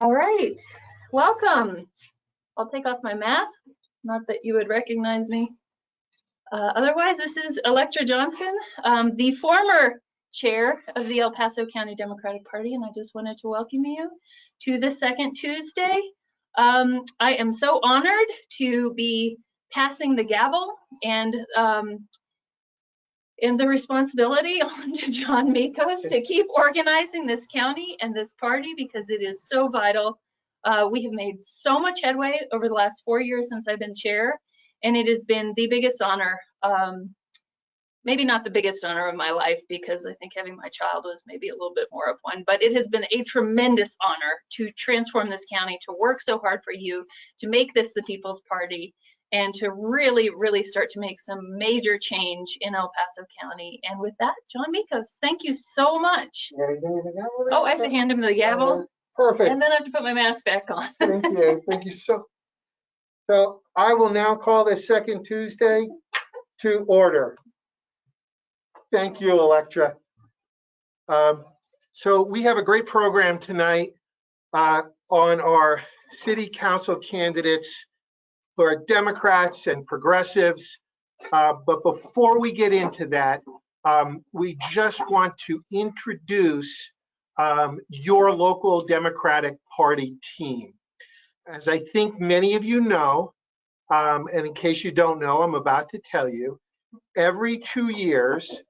All right, welcome. I'll take off my mask, not that you would recognize me. Otherwise, this is Electra Johnson, the former chair of the El Paso County Democratic Party, and I just wanted to welcome you to the second Tuesday. I am so honored to be passing the gavel and the responsibility on to John Mikos to keep organizing this county and this party because it is so vital. We have made so much headway over the last 4 years since I've been chair, and it has been the biggest honor, maybe not the biggest honor of my life because I think having my child was maybe a little bit more of one, but it has been a tremendous honor to transform this county, to work so hard for you, to make this the People's Party, and to really, really start to make some major change in El Paso County. And with that, John Mikos, thank you so much. Oh, I have to hand him the gavel. Perfect. And then I have to put my mask back on. Thank you. Thank you so. So I will now call this second Tuesday to order. Thank you, Electra. So we have a great program tonight on our city council candidates who are Democrats and progressives. But before we get into that, we just want to introduce your local Democratic Party team. As I think many of you know, and in case you don't know, I'm about to tell you, every 2 years,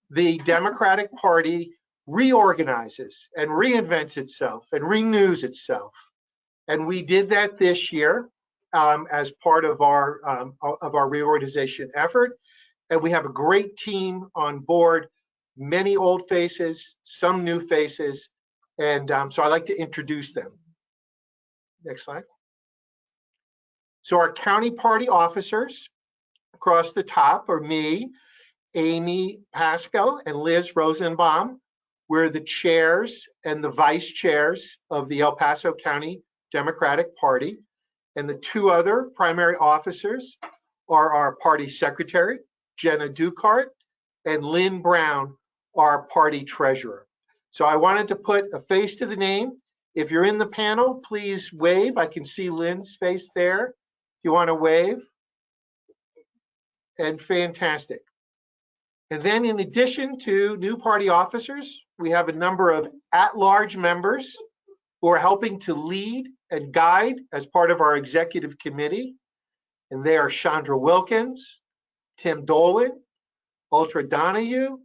the Democratic Party reorganizes and reinvents itself and renews itself. And we did that this year as part of our reorganization effort. And we have a great team on board, many old faces, some new faces. And so I'd like to introduce them. Next slide. So our county party officers across the top are me, Amy Pascal, and Liz Rosenbaum. We're the chairs and the vice chairs of the El Paso County Democratic Party. And the two other primary officers are our party secretary, Jenna Ducart, and Lynn Brown, our party treasurer. So I wanted to put a face to the name. If you're in the panel, please wave. I can see Lynn's face there. If you want to wave. And fantastic. And then in addition to new party officers, we have a number of at-large members who are helping to lead and guide as part of our executive committee. And they are Chandra Wilkins, Tim Dolan, Ultra Donahue,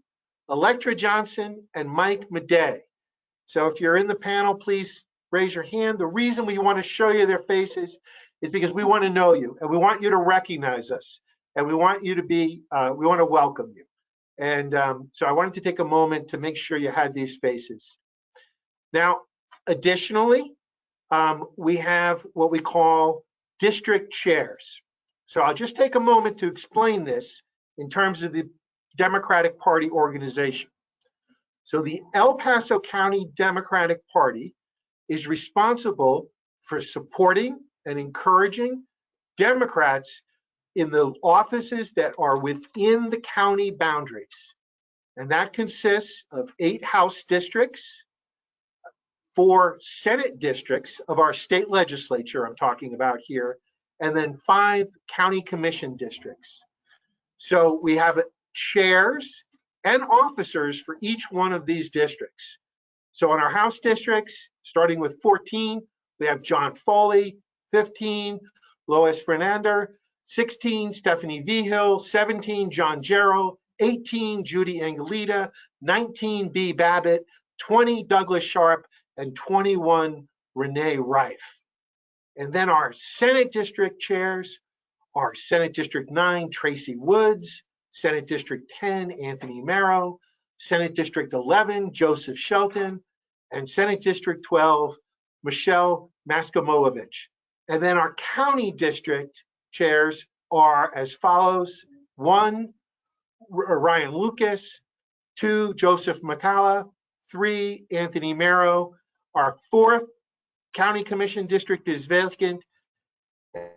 Electra Johnson, and Mike Madej. So if you're in the panel, please raise your hand. The reason we want to show you their faces is because we want to know you and we want you to recognize us and we want you to be, we want to welcome you. And so I wanted to take a moment to make sure you had these faces. Now, additionally, we have what we call district chairs. So I'll just take a moment to explain this in terms of the Democratic Party organization. So the El Paso County Democratic Party is responsible for supporting and encouraging Democrats in the offices that are within the county boundaries. And that consists of 8 House districts, 4 Senate districts of our state legislature I'm talking about here, and then 5 county commission districts. So we have chairs and officers for each one of these districts. So in our House districts, starting with 14, we have John Foley, 15, Lois Fernander, 16, Stephanie Vigil, 17, John Jarrell, 18, Judy Angelita, 19, B. Babbitt, 20, Douglas Sharp, and 21, Renee Rife. And then our Senate district chairs are Senate District 9, Tracy Woods, Senate District 10, Anthony Merrow, Senate District 11, Joseph Shelton, and Senate District 12, Michelle Maskamovich. And then our county district chairs are as follows: 1, Ryan Lucas, 2, Joseph McCalla, 3, Anthony Merrow. Our 4th county commission district is vacant.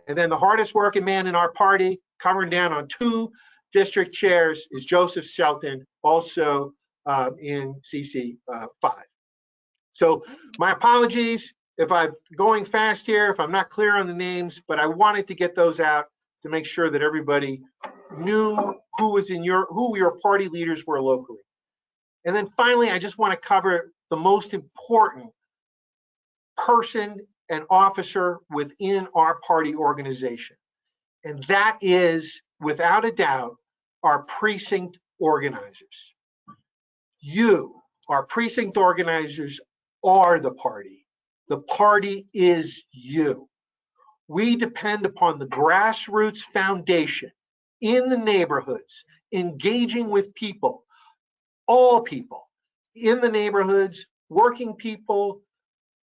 And then the hardest working man in our party, covering down on 2 district chairs, is Joseph Shelton, also in CC 5. So my apologies. if I'm going fast here, if I'm not clear on the names, but I wanted to get those out to make sure that everybody knew who your party leaders were locally. And then finally, I just want to cover the most important person and officer within our party organization. And that is, without a doubt, our precinct organizers. You, our precinct organizers, are the party. The party is you. We depend upon the grassroots foundation in the neighborhoods, engaging with people, all people in the neighborhoods, working people,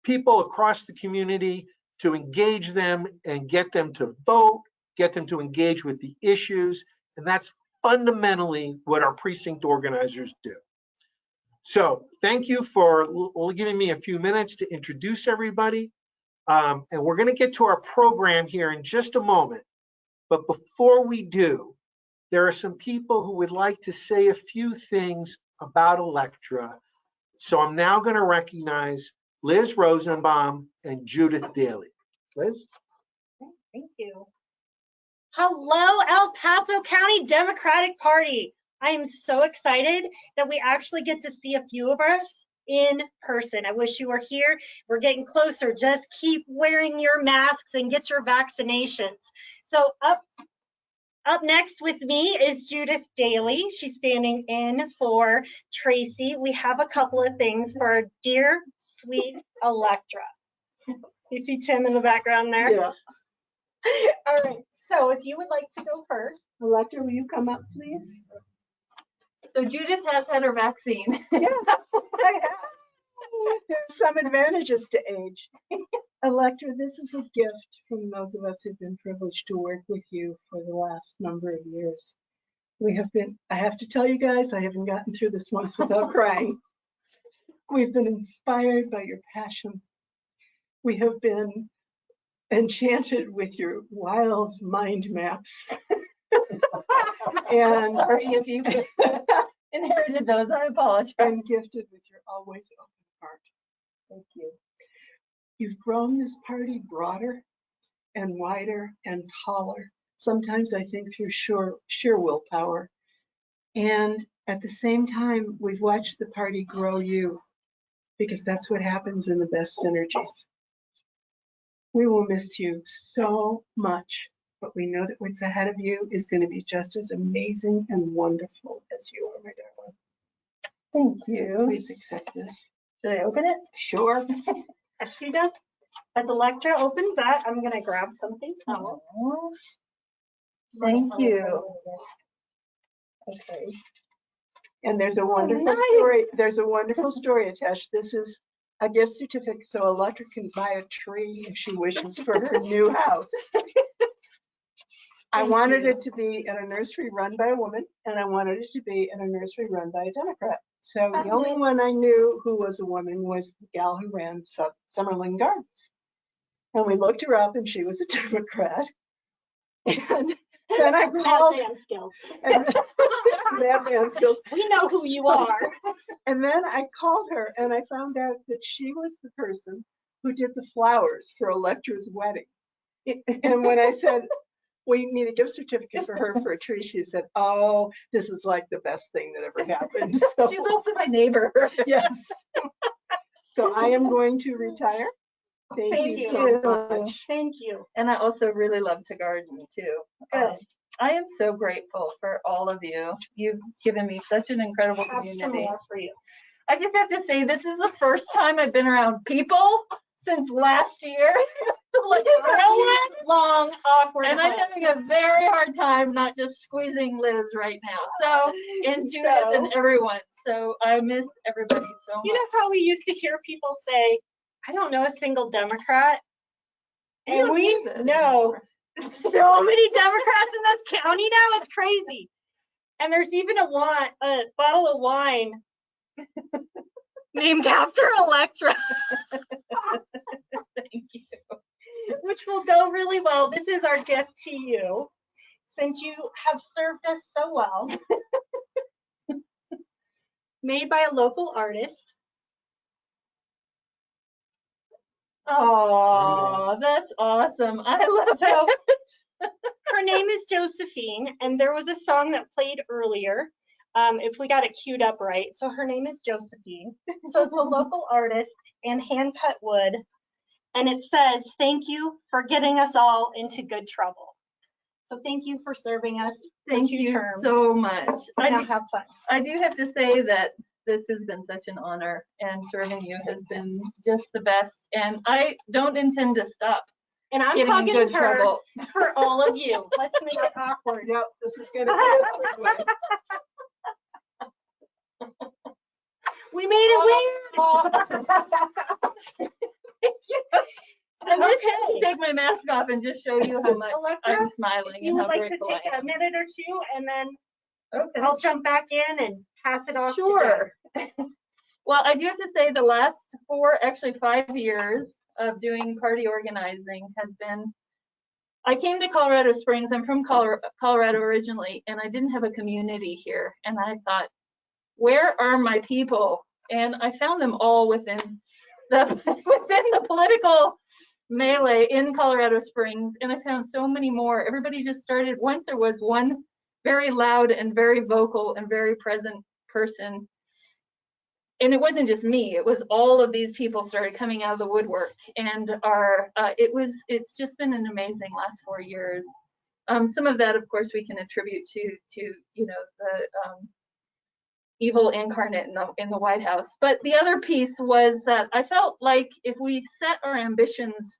people across the community, to engage them and get them to vote, get them to engage with the issues. And that's fundamentally what our precinct organizers do. So thank you for giving me a few minutes to introduce everybody. And we're going to get to our program here in just a moment. But before we do, there are some people who would like to say a few things about Electra. So I'm now going to recognize Liz Rosenbaum and Judith Daly. Liz? Thank you. Hello, El Paso County Democratic Party. I am so excited that we actually get to see a few of us in person. I wish you were here. We're getting closer. Just keep wearing your masks and get your vaccinations. So up next with me is Judith Daly. She's standing in for Tracy. We have a couple of things for our dear, sweet Electra. You see Tim in the background there? Yeah. All right, so if you would like to go first. Electra, will you come up, please? So Judith has had her vaccine. Yes, I have. There's some advantages to age. Electra, this is a gift from those of us who've been privileged to work with you for the last number of years. I have to tell you guys, I haven't gotten through this once without crying. We've been inspired by your passion. We have been enchanted with your wild mind maps. And Sorry if you inherited those, I apologize. I'm gifted with your always open heart. Thank you. You've grown this party broader and wider and taller. Sometimes I think through sheer willpower. And at the same time, we've watched the party grow you, because that's what happens in the best synergies. We will miss you so much, but we know that what's ahead of you is going to be just as amazing and wonderful as you are, my darling. Thank you. So please accept this. Should I open it? Sure. As she does. As Electra opens that, I'm gonna grab something. Thank you. Okay. And there's a wonderful story. There's a wonderful story attached. This is a gift certificate so Electra can buy a tree if she wishes for her new house. I wanted it to be in a nursery run by a woman, and I wanted it to be in a nursery run by a Democrat. So the only one I knew who was a woman was the gal who ran Summerlin Gardens. And we looked her up, and she was a Democrat. And then I called. Madman skills. We know who you are. And then I called her, and I found out that she was the person who did the flowers for Electra's wedding. And when I said, we need a gift certificate for her for a tree, she said, oh, this is like the best thing that ever happened. So, She's also my neighbor. yes. So I am going to retire. Thank you so much. Thank you. And I also really love to garden too. Good. I am so grateful for all of you. You've given me such an incredible I have some community. more for you. I just have to say, this is the first time I've been around people since last year. Like, Long, awkward. and I'm having a very hard time not just squeezing Liz right now. So, and Judith and everyone. So I miss everybody so much. You know how we used to hear people say, I don't know a single Democrat? And we know so many Democrats in this county now, it's crazy. And there's even a bottle of wine named after Electra. Thank you. Which will go really well. This is our gift to you, since you have served us so well. Made by a local artist. Oh, that's awesome. I love it. Her name is Josephine, and there was a song that played earlier. If we got it queued up right. So her name is Josephine. So it's a local artist and hand-cut wood. And it says, "Thank you for getting us all into good trouble." So thank you for serving us for Thank 2 you terms. so much. Now have fun. I do have to say that this has been such an honor, and serving you has been just the best. And I don't intend to stop And I'm getting in hugging good her trouble. for all of you. Let's make it awkward. Yep, this is gonna be a three-way. We made it weird. I'm just going to take my mask off and just show you how much Electra, I'm smiling If you and would how like to grateful take I a am. minute or two, and then Okay. I'll jump back in and pass it off to Sure. Well, I do have to say the last 5 years of doing party organizing has been, I came to Colorado Springs. I'm from Colorado originally, and I didn't have a community here. And I thought, where are my people? And I found them all within the political melee in Colorado Springs, and I found so many more. Everybody just started. Once there was one very loud and very vocal and very present person, and it wasn't just me, it was all of these people started coming out of the woodwork, and it's just been an amazing last 4 years. Some of that, of course, we can attribute to the evil incarnate in the White House. But the other piece was that I felt like if we set our ambitions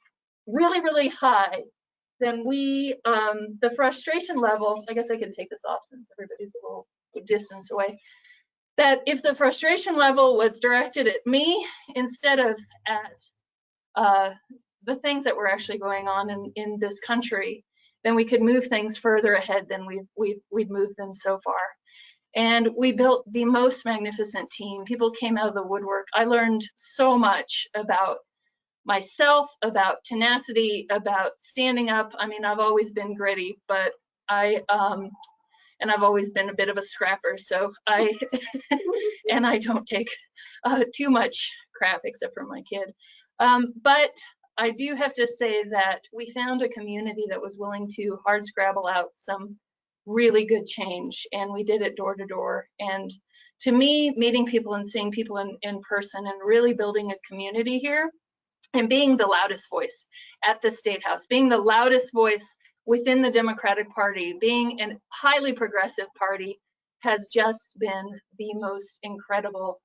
really, really high, then the frustration level, I guess I can take this off since everybody's a little distance away, that if the frustration level was directed at me instead of at the things that were actually going on in this country, then we could move things further ahead than we've moved them so far. And we built the most magnificent team. People came out of the woodwork. I learned so much about myself, about tenacity, about standing up. I mean, I've always been gritty, but I've always been a bit of a scrapper. So and I don't take too much crap except for my kid. But I do have to say that we found a community that was willing to hard scrabble out some really good change, and we did it door to door. And to me, meeting people and seeing people in person and really building a community here and being the loudest voice at the State House, being the loudest voice within the Democratic Party, being a highly progressive party, has just been the most incredible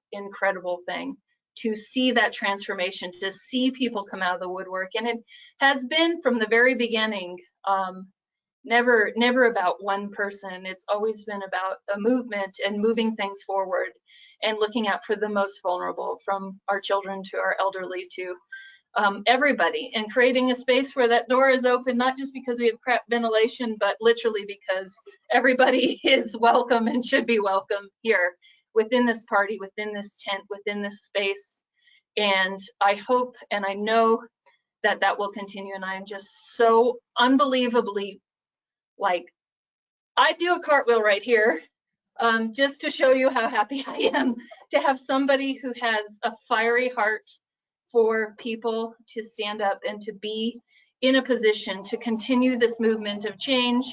thing. To see that transformation, to see people come out of the woodwork. And it has been from the very beginning, never about one person. It's always been about a movement and moving things forward and looking out for the most vulnerable, from our children to our elderly to everybody, and creating a space where that door is open, not just because we have crap ventilation, but literally because everybody is welcome and should be welcome here within this party, within this tent, within this space. And I hope and I know that that will continue. And I am just so unbelievably, like, I'd do a cartwheel right here, just to show you how happy I am to have somebody who has a fiery heart for people to stand up and to be in a position to continue this movement of change,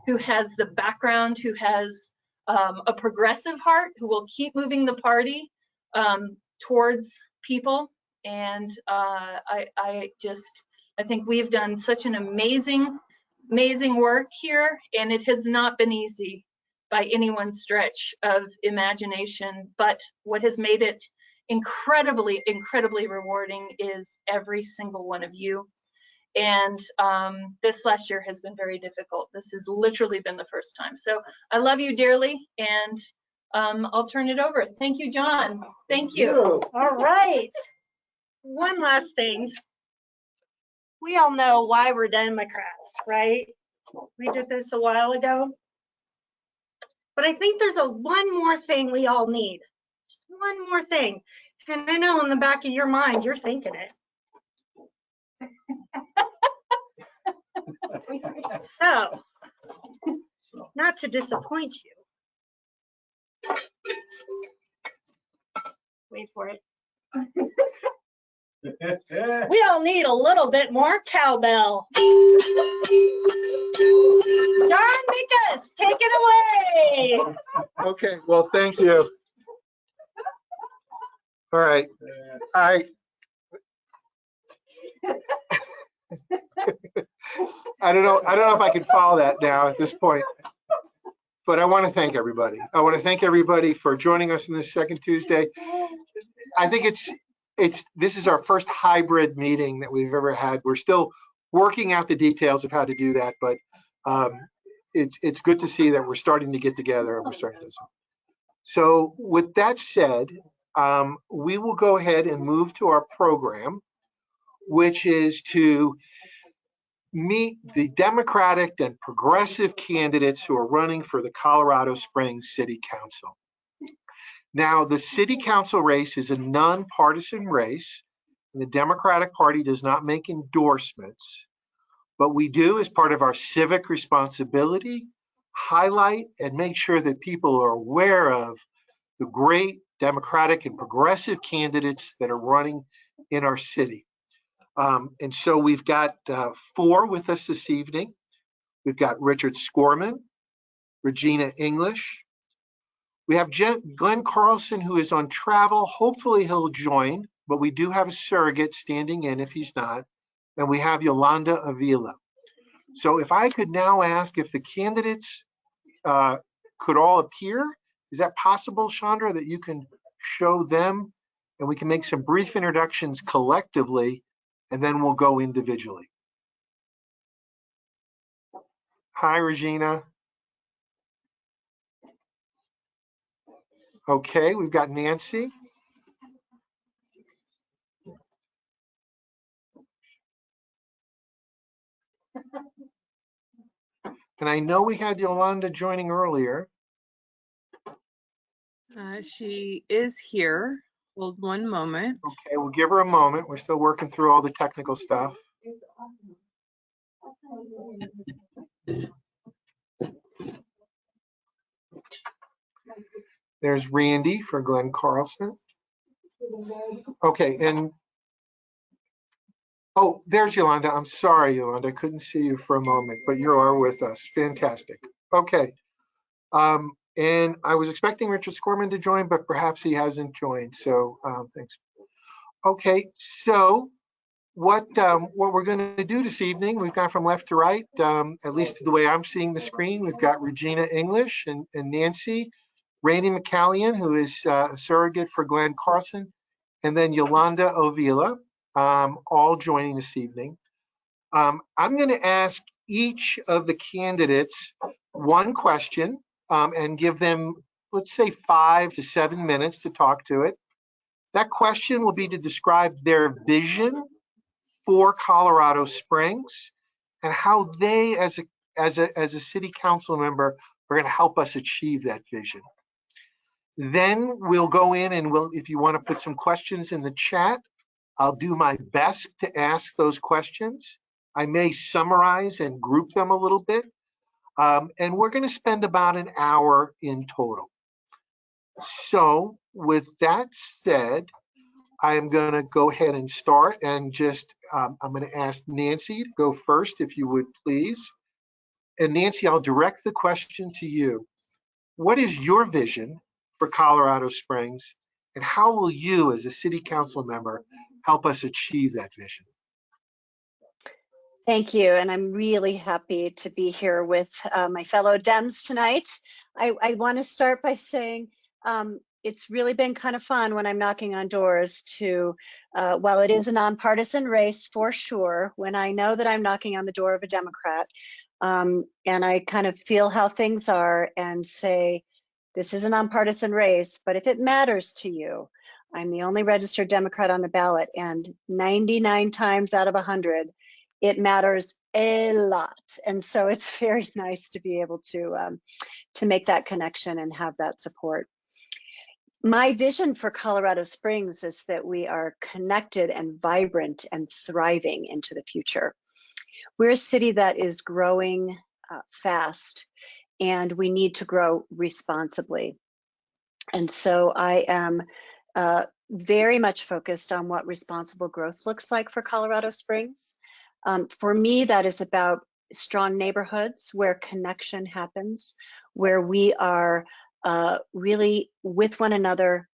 who has the background, who has a progressive heart, who will keep moving the party towards people. And I think we've done such an amazing work here, and it has not been easy by anyone's stretch of imagination. But what has made it incredibly rewarding is every single one of you. And this last year has been very difficult. This has literally been the first time. So I love you dearly, and I'll turn it over. Thank you, John. Thank you. All right. One last thing. We all know why we're Democrats, right? We did this a while ago. But I think there's one more thing we all need. Just one more thing. And I know in the back of your mind, you're thinking it. So, not to disappoint you. Wait for it. We all need a little bit more cowbell. John Mikos, take it away. Okay, well, thank you. All right. I don't know if I can follow that now at this point. But I want to thank everybody. I want to thank everybody for joining us on this second Tuesday. I think this is our first hybrid meeting that we've ever had. We're still working out the details of how to do that, but it's good to see that we're starting to get together and we're starting to do something. So with that said, we will go ahead and move to our program, which is to meet the Democratic and progressive candidates who are running for the Colorado Springs City Council. Now, the City Council race is a nonpartisan race. The Democratic Party does not make endorsements, but we do, as part of our civic responsibility, highlight and make sure that people are aware of the great Democratic and progressive candidates that are running in our city. And so we've got 4 with us this evening. We've got Richard Scorman, Regina English. We have Glenn Carlson, who is on travel. Hopefully he'll join, but we do have a surrogate standing in if he's not. And we have Yolanda Avila. So if I could now ask if the candidates could all appear, is that possible, Chandra, that you can show them and we can make some brief introductions collectively, and then we'll go individually. Hi, Regina. Okay, we've got Nancy. And I know we had Yolanda joining earlier. She is here. Hold one moment. Okay, we'll give her a moment. We're still working through all the technical stuff. There's Randy for Glenn Carlson. Okay, and oh, there's Yolanda. I'm sorry, Yolanda. I couldn't see you for a moment, but you are with us. Fantastic. Okay. And I was expecting Richard Scorman to join, but perhaps he hasn't joined. So thanks. Okay, so what we're going to do this evening, we've got from left to right, at least the way I'm seeing the screen, we've got Regina English and Nancy, Randy McCallion, who is a surrogate for Glenn Carlson, and then Yolanda Avila, all joining this evening. I'm going to ask each of the candidates one question and give them, let's say, 5 to 7 minutes to talk to it. That question will be to describe their vision for Colorado Springs and how they, as a city council member, are going to help us achieve that vision. Then we'll go in and if you want to put some questions in the chat, I'll do my best to ask those questions. I may summarize and group them a little bit. And we're going to spend about an hour in total. So with that said, I am going to go ahead and start and just, I'm going to ask Nancy to go first, if you would please. And Nancy, I'll direct the question to you. What is your vision for Colorado Springs, and how will you, as a city council member, help us achieve that vision? Thank you, and I'm really happy to be here with my fellow Dems tonight. I want to start by saying it's really been kind of fun when I'm knocking on doors to, while it is a nonpartisan race for sure, when I know that I'm knocking on the door of a Democrat, and I kind of feel how things are and say, this is a nonpartisan race, but if it matters to you, I'm the only registered Democrat on the ballot, and 99 times out of 100, it matters a lot. And so it's very nice to be able to make that connection and have that support. My vision for Colorado Springs is that we are connected and vibrant and thriving into the future. We're a city that is growing fast, and we need to grow responsibly. And so I am very much focused on what responsible growth looks like for Colorado Springs. For me, that is about strong neighborhoods where connection happens, where we are really with one another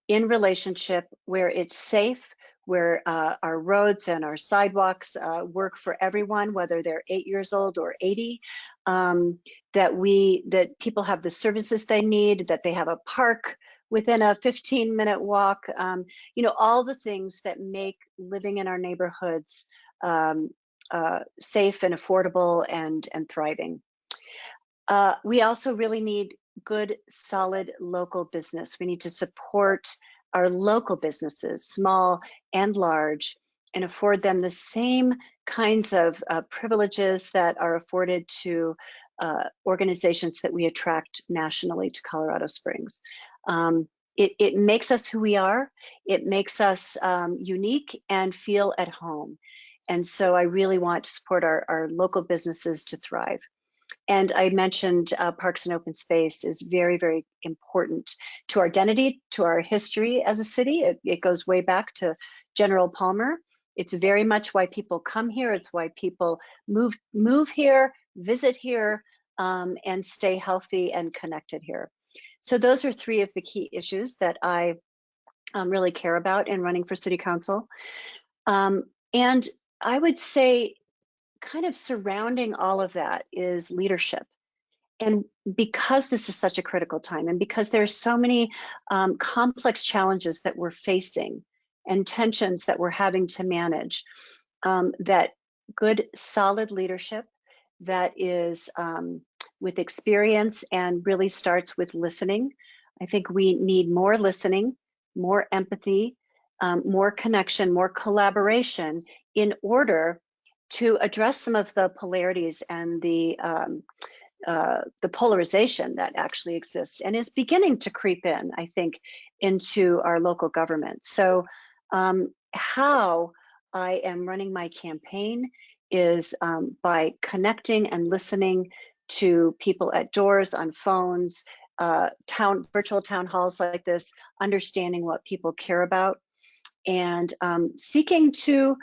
in relationship, where it's safe, where our roads and our sidewalks work for everyone, whether they're 8 years old or 80, that people have the services they need, that they have a park within a 15-minute walk, you know, all the things that make living in our neighborhoods safe and affordable and thriving. We also really need good, solid local business. We need to support our local businesses, small and large, and afford them the same kinds of privileges that are afforded to organizations that we attract nationally to Colorado Springs. It makes us who we are. It makes us unique and feel at home. And so I really want to support our local businesses to thrive. And I mentioned parks and open space is very, very important to our identity, to our history as a city. It goes way back to General Palmer. It's very much why people come here. It's why people move here, visit here, and stay healthy and connected here. So those are three of the key issues that I really care about in running for city council. And I would say kind of surrounding all of that is leadership. And because this is such a critical time, and because there's so many complex challenges that we're facing and tensions that we're having to manage, that good, solid leadership that is with experience and really starts with listening. I think we need more listening, more empathy, more connection, more collaboration in order to address some of the polarities and the polarization that actually exists and is beginning to creep in, I think, into our local government. So how I am running my campaign is by connecting and listening to people at doors, on phones, virtual town halls like this, understanding what people care about, and seeking to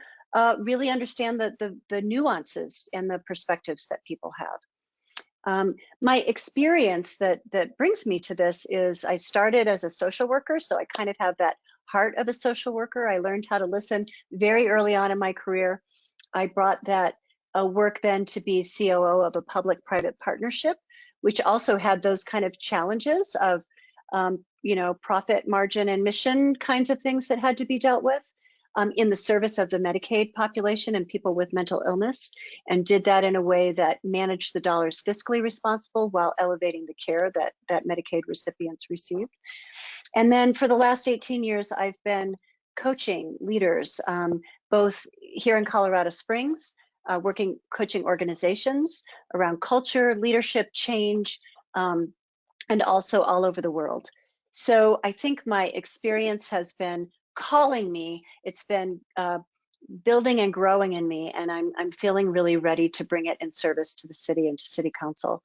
really understand the nuances and the perspectives that people have. My experience that brings me to this is I started as a social worker, so I kind of have that heart of a social worker. I learned how to listen very early on in my career. I brought that work then to be COO of a public-private partnership, which also had those kind of challenges of you know, profit margin and mission kinds of things that had to be dealt with in the service of the Medicaid population and people with mental illness, and did that in a way that managed the dollars fiscally responsible while elevating the care that Medicaid recipients received. And then for the last 18 years, I've been coaching leaders, both here in Colorado Springs, coaching organizations around culture, leadership, change, and also all over the world. So I think my experience has been calling me. It's been building and growing in me, and I'm feeling really ready to bring it in service to the city and to city council.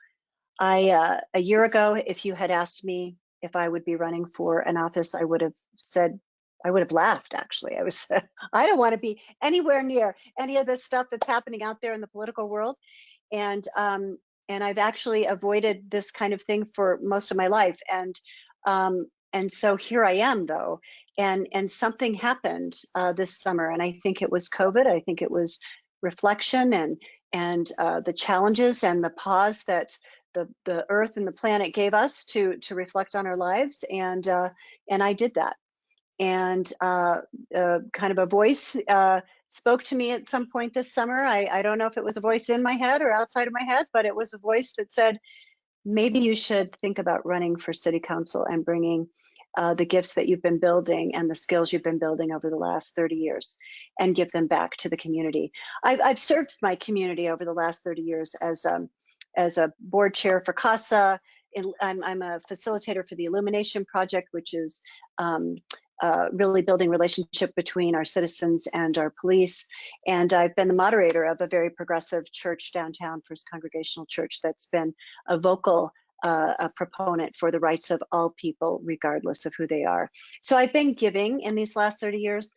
A year ago, if you had asked me if I would be running for an office, I would have laughed, actually. I don't want to be anywhere near any of this stuff that's happening out there in the political world. And I've actually avoided this kind of thing for most of my life. And so here I am, though, and something happened this summer, and I think it was COVID. I think it was reflection and the challenges and the pause that the earth and the planet gave us to reflect on our lives, and I did that. And kind of a voice spoke to me at some point this summer. I don't know if it was a voice in my head or outside of my head, but it was a voice that said, maybe you should think about running for city council and bringing the gifts that you've been building and the skills you've been building over the last 30 years and give them back to the community. I've served my community over the last 30 years as a board chair for CASA. I'm a facilitator for the Illumination Project, which is really building relationship between our citizens and our police. And I've been the moderator of a very progressive church downtown, First Congregational Church, that's been a vocal a proponent for the rights of all people, regardless of who they are. So I've been giving in these last 30 years,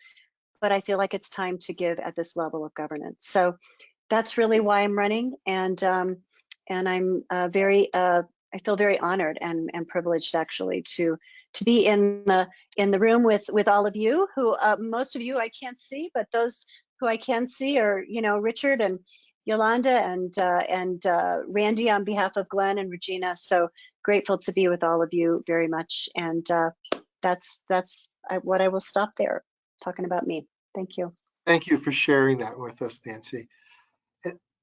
but I feel like it's time to give at this level of governance. So that's really why I'm running, and I'm I feel very honored and privileged actually to be in the room with all of you, who most of you I can't see, but those who I can see are, you know, Richard and Yolanda and Randy on behalf of Glenn and Regina. So grateful to be with all of you very much, and that's what I will stop there talking about me. Thank you. Thank you for sharing that with us, Nancy.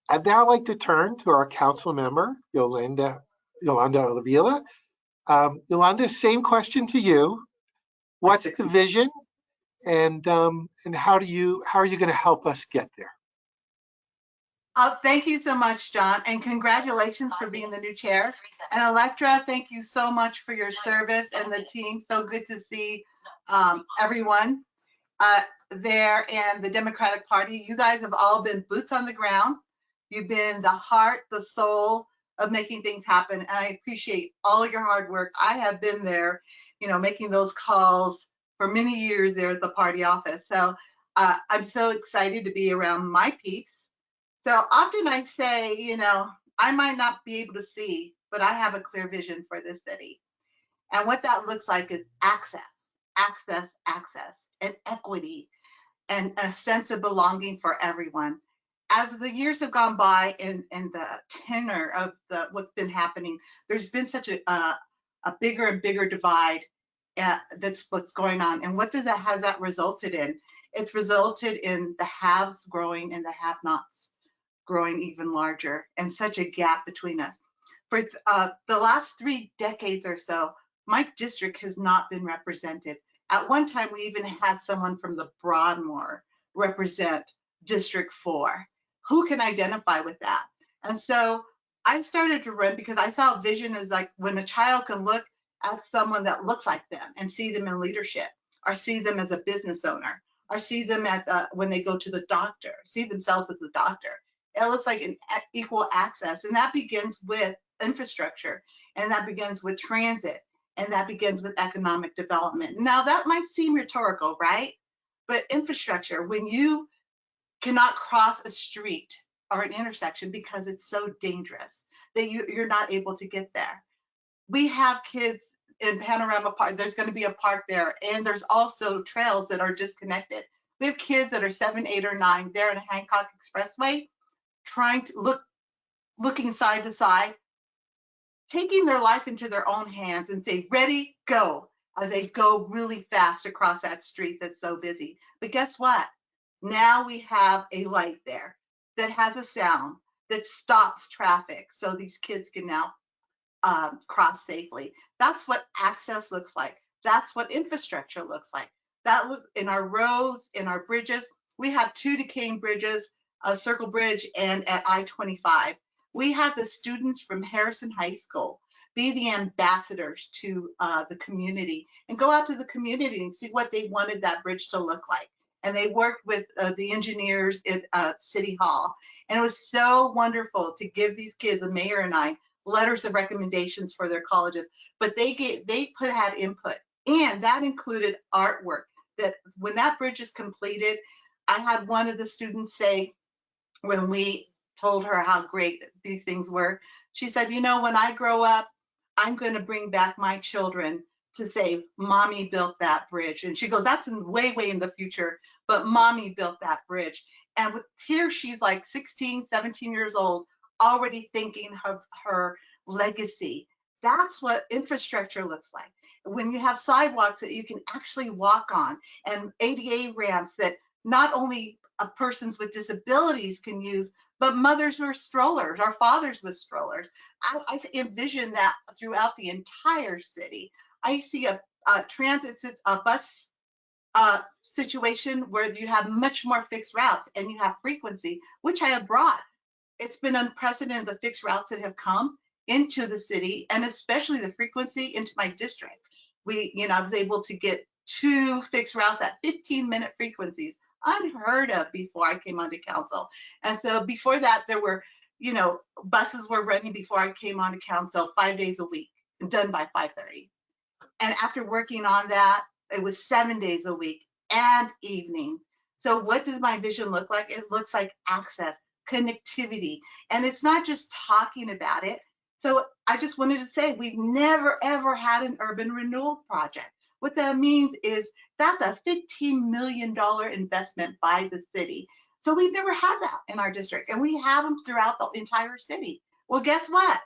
I'd now like to turn to our council member, Yolanda Olivilla. Yolanda, same question to you. What's the vision, and how are you going to help us get there? Thank you so much, John, and congratulations for being the new chair. And Electra, thank you so much for your service and the team. So good to see everyone there and the Democratic Party. You guys have all been boots on the ground. You've been the heart, the soul of making things happen. And I appreciate all your hard work. I have been there, you know, making those calls for many years there at the party office. So I'm so excited to be around my peeps. So often I say, you know, I might not be able to see, but I have a clear vision for this city. And what that looks like is access, and equity, and a sense of belonging for everyone. As the years have gone by and the tenor of what's been happening, there's been such a bigger and bigger divide. That's what's going on. And what has that resulted in? It's resulted in the haves growing and the have-nots growing even larger, and such a gap between us. For the last 3 decades or so, my district has not been represented. At one time, we even had someone from the Broadmoor represent District 4. Who can identify with that? And so I started to run because I saw vision as like when a child can look at someone that looks like them and see them in leadership, or see them as a business owner, or see them at when they go to the doctor, see themselves as the doctor. It looks like an equal access, and that begins with infrastructure, and that begins with transit, and that begins with economic development. Now that might seem rhetorical, right? But infrastructure, when you cannot cross a street or an intersection because it's so dangerous that you're not able to get there. We have kids in Panorama Park. There's going to be a park there, and there's also trails that are disconnected. We have kids that are 7, 8, or 9 there in Hancock Expressway, trying to looking side to side, taking their life into their own hands and say, ready, go, as they go really fast across that street that's so busy. But guess what? Now we have a light there that has a sound that stops traffic so these kids can now cross safely. That's what access looks like. That's what infrastructure looks like. That looks in our roads, in our bridges. We have 2 decaying bridges, a Circle Bridge and at I-25. We have the students from Harrison High School be the ambassadors to the community and go out to the community and see what they wanted that bridge to look like. And they worked with the engineers at City Hall. And it was so wonderful to give these kids, the mayor and I, letters of recommendations for their colleges. But they had input, and that included artwork. That when that bridge is completed, I had one of the students say, when we told her how great these things were, she said, you know, when I grow up, I'm going to bring back my children to say, mommy built that bridge. And she goes, that's way in the future, but mommy built that bridge. And here she's like 16, 17 years old, already thinking of her legacy. That's what infrastructure looks like. When you have sidewalks that you can actually walk on, and ADA ramps that not only persons with disabilities can use, but mothers with strollers, or fathers with strollers. I envision that throughout the entire city. I see a bus situation where you have much more fixed routes and you have frequency, which I have brought. It's been unprecedented, the fixed routes that have come into the city, and especially the frequency into my district. I was able to get 2 fixed routes at 15-minute frequencies, unheard of before I came onto council. And so before that, there were you know, buses were running before I came on to council 5 days a week, done by 5:30. And after working on that, it was 7 days a week and evening. So what does my vision look like? It looks like access, connectivity, and it's not just talking about it. So I just wanted to say we've never, ever had an urban renewal project. What that means is that's a $15 million investment by the city. So we've never had that in our district, and we have them throughout the entire city. Well, guess what?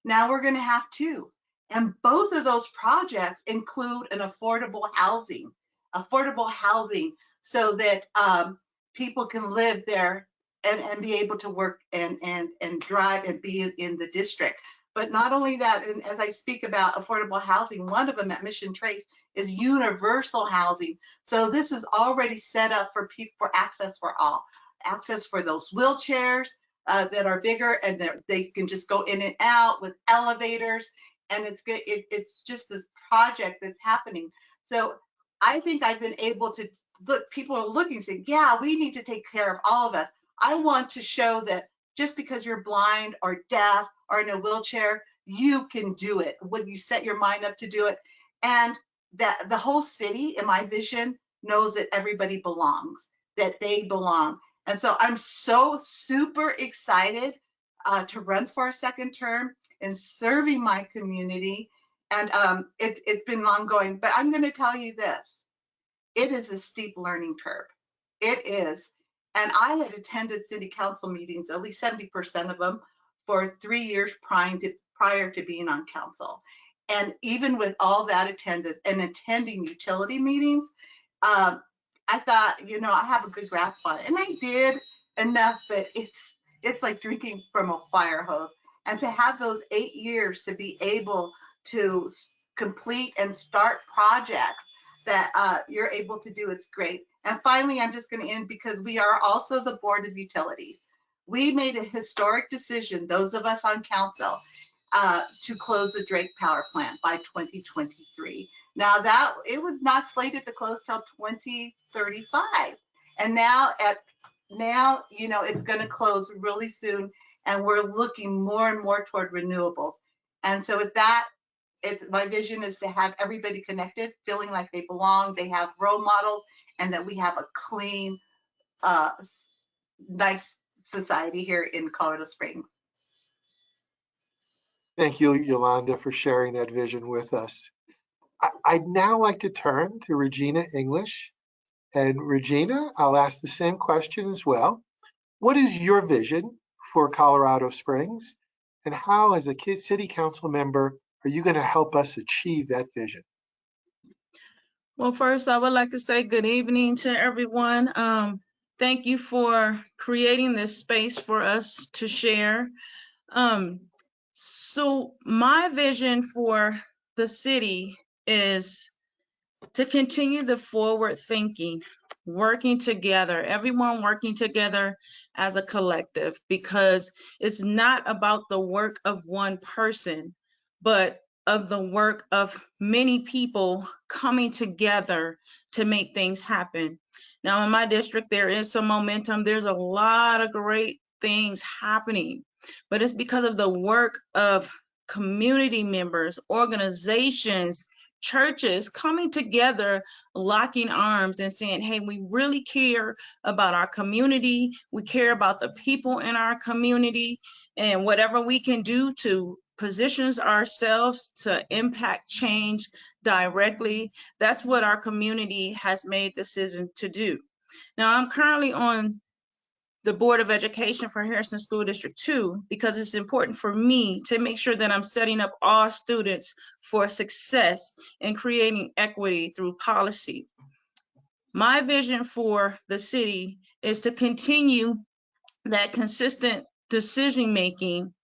Now we're going to have two. And both of those projects include an affordable housing so that people can live there and be able to work and drive and be in the district. But not only that, and as I speak about affordable housing, one of them at Mission Trace is universal housing. So this is already set up for people, for access for all, access for those wheelchairs that are bigger, and they can just go in and out with elevators. And it's good. It's just this project that's happening. So I think I've been able to look, people are looking, saying, yeah, we need to take care of all of us. I want to show that just because you're blind or deaf or in a wheelchair, you can do it when you set your mind up to do it. And that the whole city, in my vision, knows that everybody belongs, that they belong. And so I'm so super excited to run for a second term and serving my community. And it's been ongoing, but I'm going to tell you this. It is a steep learning curve. It is. And I had attended city council meetings, at least 70% of them, for 3 years prior to being on council. And even with all that attendance and attending utility meetings, I thought, you know, I have a good grasp on it. And I did enough, but it's like drinking from a fire hose. And to have those 8 years to be able to complete and start projects that you're able to do, it's great. And finally, I'm just going to end because we are also the Board of Utilities. We made a historic decision, those of us on council, to close the Drake power plant by 2023. Now that it was not slated to close till 2035. And now you know, it's going to close really soon. And we're looking more and more toward renewables. And so with that, my vision is to have everybody connected, feeling like they belong, they have role models, and that we have a clean, nice society here in Colorado Springs. Thank you, Yolanda, for sharing that vision with us. I'd now like to turn to Regina English. And Regina, I'll ask the same question as well. What is your vision for Colorado Springs? And how, as a city council member, are you going to help us achieve that vision? Well, first, I would like to say good evening to everyone. Thank you for creating this space for us to share. So my vision for the city is to continue the forward thinking, working together, everyone working together as a collective, because it's not about the work of one person, but of the work of many people coming together to make things happen. Now, in my district, there is some momentum. There's a lot of great things happening, but it's because of the work of community members, organizations, churches coming together, locking arms and saying, hey, we really care about our community. We care about the people in our community, and whatever we can do to position ourselves to impact change directly, that's what our community has made decision to do. Now, I'm currently on the Board of Education for Harrison School District 2 because it's important for me to make sure that I'm setting up all students for success and creating equity through policy. My vision for the city is to continue that consistent decision making,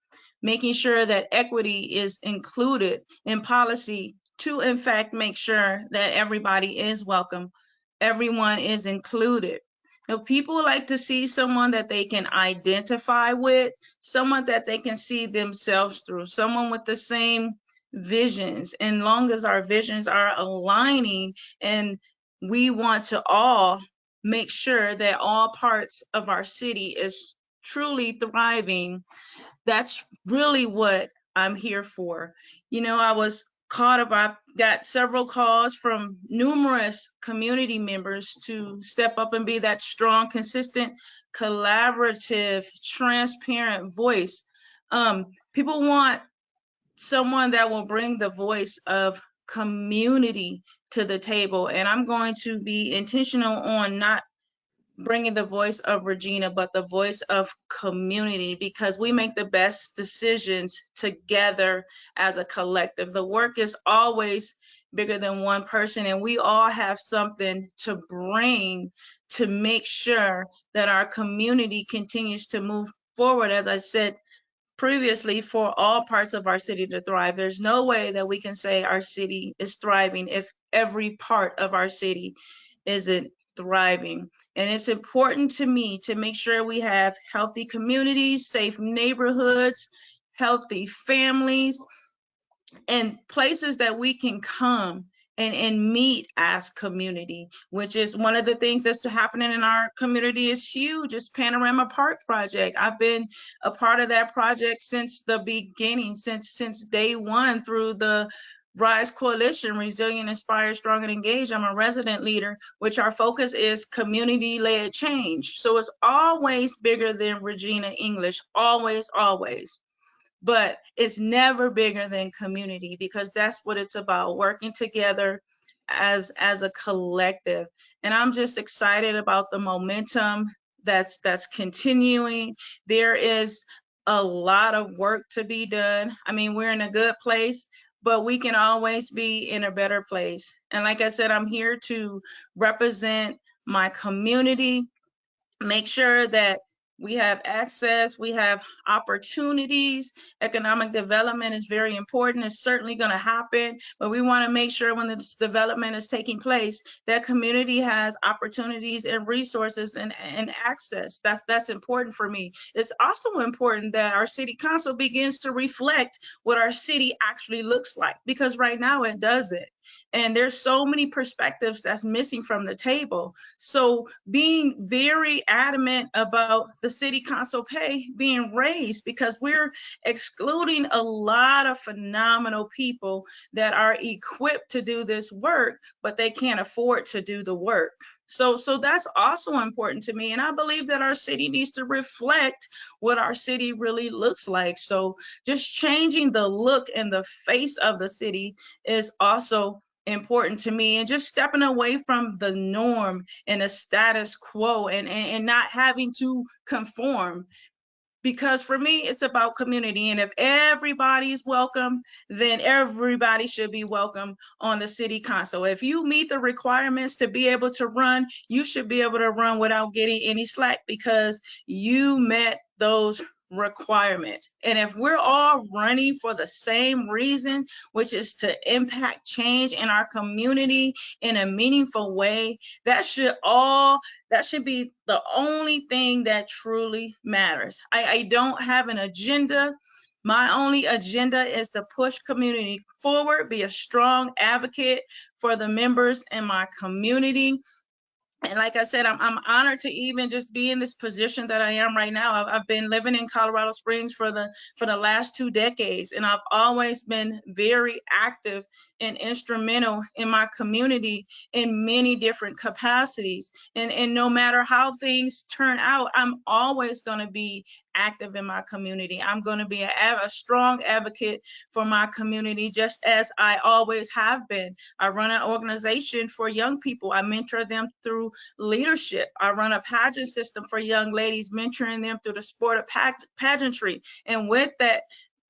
making sure that equity is included in policy to, in fact, make sure that everybody is welcome, everyone is included. Now, people like to see someone that they can identify with, someone that they can see themselves through, someone with the same visions. And long as our visions are aligning, and we want to all make sure that all parts of our city is truly thriving, that's really what I'm here for. You know, I was caught up, I've got several calls from numerous community members to step up and be that strong, consistent, collaborative, transparent voice. People want someone that will bring the voice of community to the table. And I'm going to be intentional on not bringing the voice of Regina, but the voice of community, because we make the best decisions together as a collective. The work is always bigger than one person, and we all have something to bring to make sure that our community continues to move forward. As I said previously, for all parts of our city to thrive, there's no way that we can say our city is thriving if every part of our city isn't thriving. And it's important to me to make sure we have healthy communities, safe neighborhoods, healthy families, and places that we can come and meet as community, which is one of the things that's happening in our community is huge. It's Panorama Park project. I've been a part of that project since the beginning, since day one, through the RISE Coalition, Resilient, Inspired, Strong, and Engaged. I'm a resident leader, which our focus is community-led change. So it's always bigger than Regina English, always, always. But it's never bigger than community, because that's what it's about, working together as a collective. And I'm just excited about the momentum that's continuing. There is a lot of work to be done. I mean, we're in a good place, but we can always be in a better place. And like I said, I'm here to represent my community, make sure that we have access, we have opportunities. Economic development is very important. It's certainly going to happen, but we want to make sure when this development is taking place, that community has opportunities and resources and access. That's important for me. It's also important that our city council begins to reflect what our city actually looks like, because right now it doesn't. And there's so many perspectives that's missing from the table. So being very adamant about the city council pay being raised, because we're excluding a lot of phenomenal people that are equipped to do this work, but they can't afford to do the work. So that's also important to me. And I believe that our city needs to reflect what our city really looks like. So just changing the look and the face of the city is also important to me, and just stepping away from the norm and the status quo and not having to conform. Because for me, it's about community. And if everybody's welcome, then everybody should be welcome on the city council. If you meet the requirements to be able to run, you should be able to run without getting any slack, because you met those requirements. And if we're all running for the same reason, which is to impact change in our community in a meaningful way, that should be the only thing that truly matters. I don't have an agenda. My only agenda is to push community forward, be a strong advocate for the members in my community. And like I said, I'm honored to even just be in this position that I am right now. I've been living in Colorado Springs for the last 2 decades, and I've always been very active and instrumental in my community in many different capacities. And no matter how things turn out, I'm always going to be active in my community. I'm going to be a strong advocate for my community, just as I always have been. I run an organization for young people. I mentor them through leadership. I run a pageant system for young ladies, mentoring them through the sport of pageantry. And with that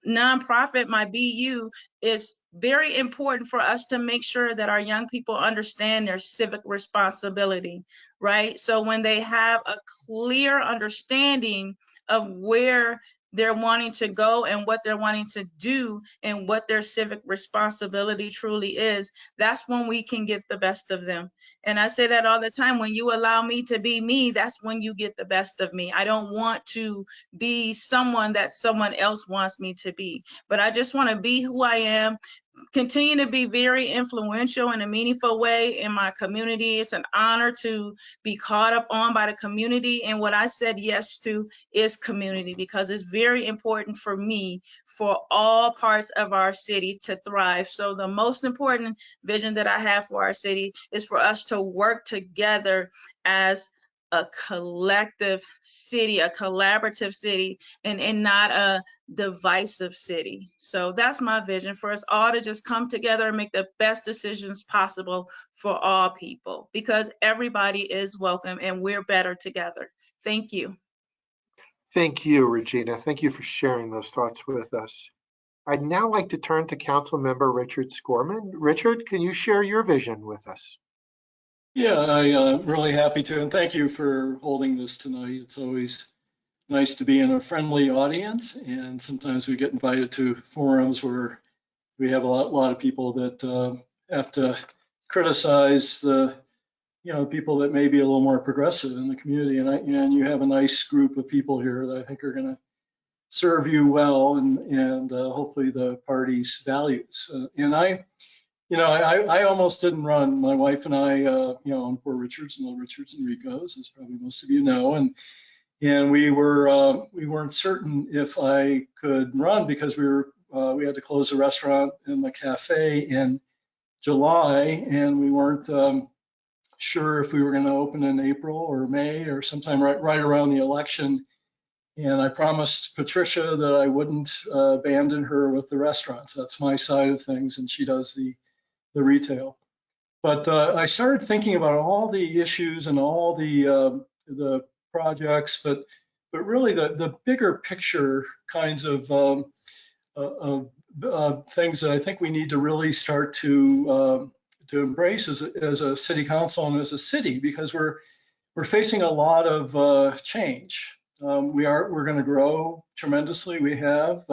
nonprofit, my BU, is very important for us to make sure that our young people understand their civic responsibility, right? So when they have a clear understanding of where they're wanting to go and what they're wanting to do and what their civic responsibility truly is, that's when we can get the best of them. And I say that all the time, when you allow me to be me, that's when you get the best of me. I don't want to be someone that someone else wants me to be, but I just want to be who I am, continue to be very influential in a meaningful way in my community. It's an honor to be caught up on by the community. And what I said yes to is community, because it's very important for me for all parts of our city to thrive. So the most important vision that I have for our city is for us to work together as a collective city, a collaborative city, and not a divisive city. So that's my vision, for us all to just come together and make the best decisions possible for all people, because everybody is welcome and we're better together. Thank you. Thank you, Regina. Thank you for sharing those thoughts with us. I'd now like to turn to Council Member Richard Scorman. Richard, can you share your vision with us? Yeah, I'm really happy to, and thank you for holding this tonight. It's always nice to be in a friendly audience, and sometimes we get invited to forums where we have a lot of people that have to criticize the people that may be a little more progressive in the community, and you have a nice group of people here that I think are going to serve you well, and hopefully the party's values. I almost didn't run. My wife and I, on Poor Richards and Little Richards and Rico's, as probably most of you know, and we weren't certain if I could run because we had to close the restaurant and the cafe in July, and we weren't sure if we were going to open in April or May or sometime right around the election. And I promised Patricia that I wouldn't abandon her with the restaurants. That's my side of things, and she does the retail. But I started thinking about all the issues and all the projects, but really the bigger picture kinds of things that I think we need to really start to embrace as a city council and as a city, because we're facing a lot of change. We're going to grow tremendously. We are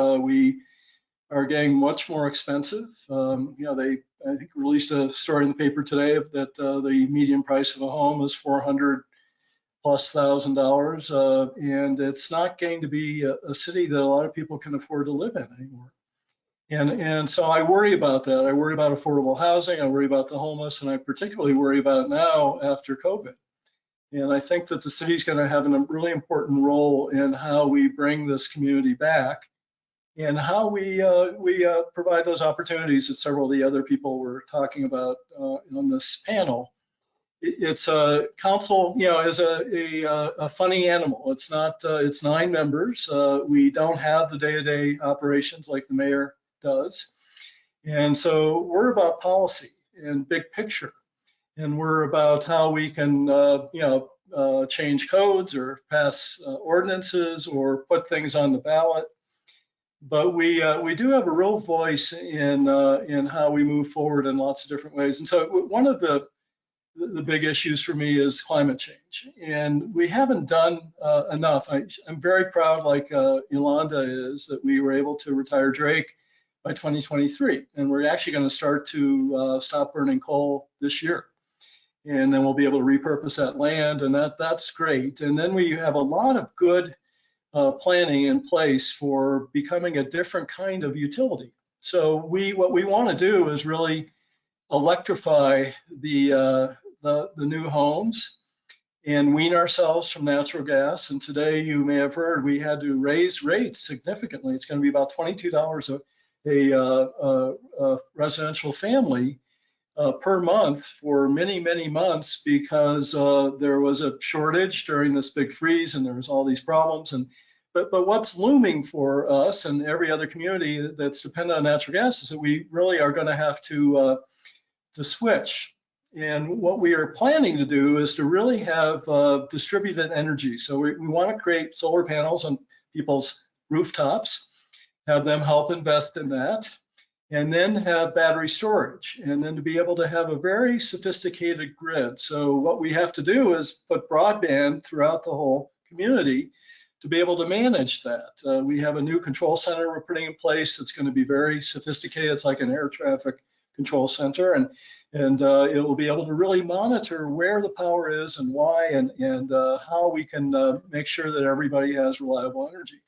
getting much more expensive. They, I think, released a story in the paper today that the median price of a home is $400,000+, and it's not going to be a city that a lot of people can afford to live in anymore. And so I worry about that. I worry about affordable housing. I worry about the homeless, and I particularly worry about now after COVID. And I think that the city is going to have a really important role in how we bring this community back, and how we provide those opportunities that several of the other people were talking about on this panel. It's a council, is a funny animal. It's not. It's 9 members. We don't have the day-to-day operations like the mayor does, and so we're about policy and big picture, and we're about how we can, change codes or pass ordinances or put things on the ballot. But we do have a real voice in how we move forward in lots of different ways. And so one of the big issues for me is climate change, and we haven't done enough. I'm very proud, like Yolanda is, that we were able to retire Drake by 2023, and we're actually going to start to stop burning coal this year, and then we'll be able to repurpose that land, and that's great. And then we have a lot of good planning in place for becoming a different kind of utility. So what we want to do is really electrify the new homes and wean ourselves from natural gas. And today, you may have heard, we had to raise rates significantly. It's going to be about $22 a residential family per month for many, many months, because there was a shortage during this big freeze, and there was all these problems. But what's looming for us and every other community that's dependent on natural gas is that we really are going to have to switch. And what we are planning to do is to really have distributed energy. So we want to create solar panels on people's rooftops, have them help invest in that, and then have battery storage, and then to be able to have a very sophisticated grid. So what we have to do is put broadband throughout the whole community to be able to manage that. We have a new control center we're putting in place that's going to be very sophisticated. It's like an air traffic control center, and it will be able to really monitor where the power is and why, and how we can make sure that everybody has reliable energy.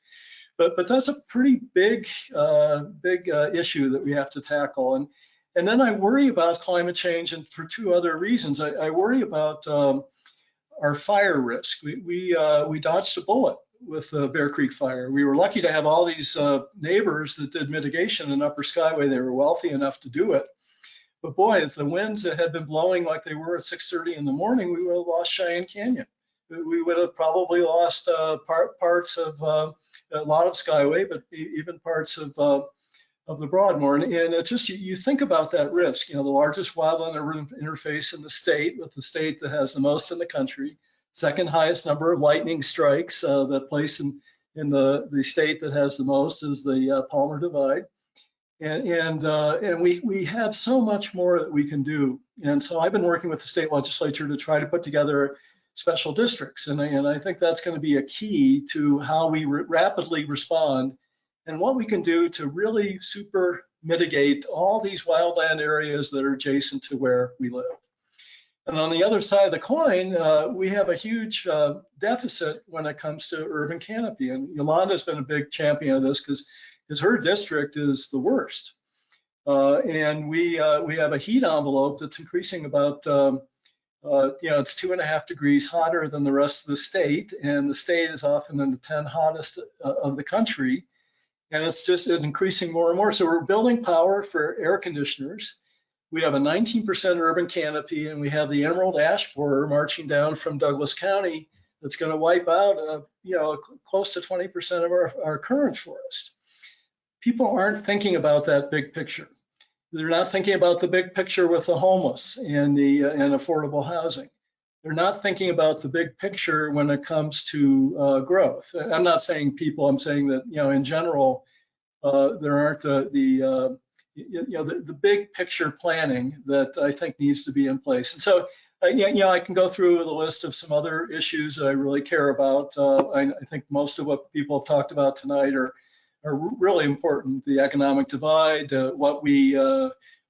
But that's a pretty big issue that we have to tackle. And then I worry about climate change, and for two other reasons. I worry about our fire risk. We dodged a bullet with the Bear Creek fire. We were lucky to have all these neighbors that did mitigation in Upper Skyway. They were wealthy enough to do it. But boy, if the winds that had been blowing like they were at 6:30 in the morning, we would have lost Cheyenne Canyon. We would have probably lost parts of a lot of Skyway, but even parts of the Broadmoor. And it's just, you think about that risk, the largest wildland urban interface in the state, with the state that has the most in the country, second highest number of lightning strikes. That place in the state that has the most is the Palmer Divide. And we have so much more that we can do. And so I've been working with the state legislature to try to put together special districts. And I think that's going to be a key to how we rapidly respond and what we can do to really super mitigate all these wildland areas that are adjacent to where we live. And on the other side of the coin, we have a huge deficit when it comes to urban canopy. And Yolanda's been a big champion of this because her district is the worst. And we have a heat envelope that's increasing about, it's 2.5 degrees hotter than the rest of the state. And the state is often in the 10 hottest of the country. And it's increasing more and more. So we're building power for air conditioners. We have a 19% urban canopy, and we have the emerald ash borer marching down from Douglas County that's going to wipe out, close to 20% of our current forest. People aren't thinking about that big picture. They're not thinking about the big picture with the homeless and affordable housing. They're not thinking about the big picture when it comes to growth. I'm not saying people, I'm saying that, in general, there aren't the big picture planning that I think needs to be in place. And so, I can go through the list of some other issues that I really care about. I think most of what people have talked about tonight are really important. The economic divide, what we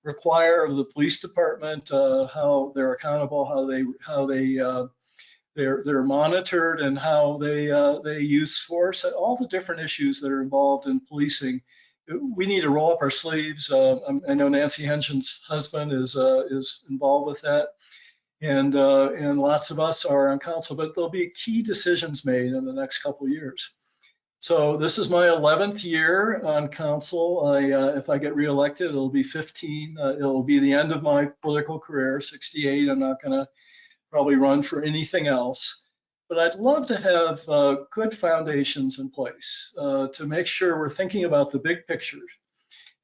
require of the police department, how they're accountable, how they're monitored, and how they use force. All the different issues that are involved in policing. We need to roll up our sleeves. I know Nancy Henson's husband is involved with that, and lots of us are on council. But there'll be key decisions made in the next couple of years. So this is my 11th year on council. If I get reelected, it'll be 15. It'll be the end of my political career, 68. I'm not going to probably run for anything else. But I'd love to have good foundations in place to make sure we're thinking about the big picture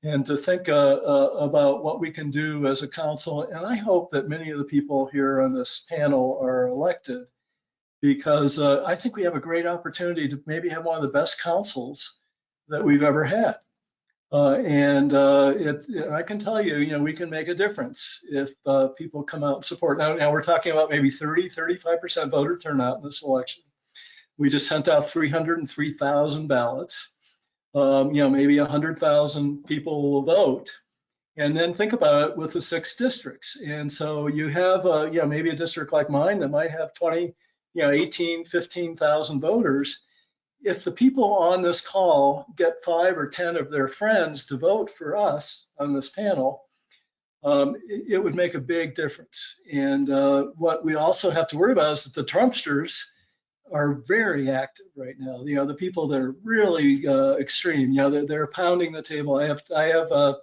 and to think about what we can do as a council. And I hope that many of the people here on this panel are elected, because I think we have a great opportunity to maybe have one of the best councils that we've ever had. I can tell you, we can make a difference if people come out and support. Now we're talking about maybe 35% voter turnout in this election. We just sent out 303,000 ballots. Maybe 100,000 people will vote. And then think about it with the 6 districts. And so you have, maybe a district like mine that might have 18, 15,000 voters. If the people on this call get 5 or 10 of their friends to vote for us on this panel, it would make a big difference. And what we also have to worry about is that the Trumpsters are very active right now. The people that are really extreme, they're pounding the table. I have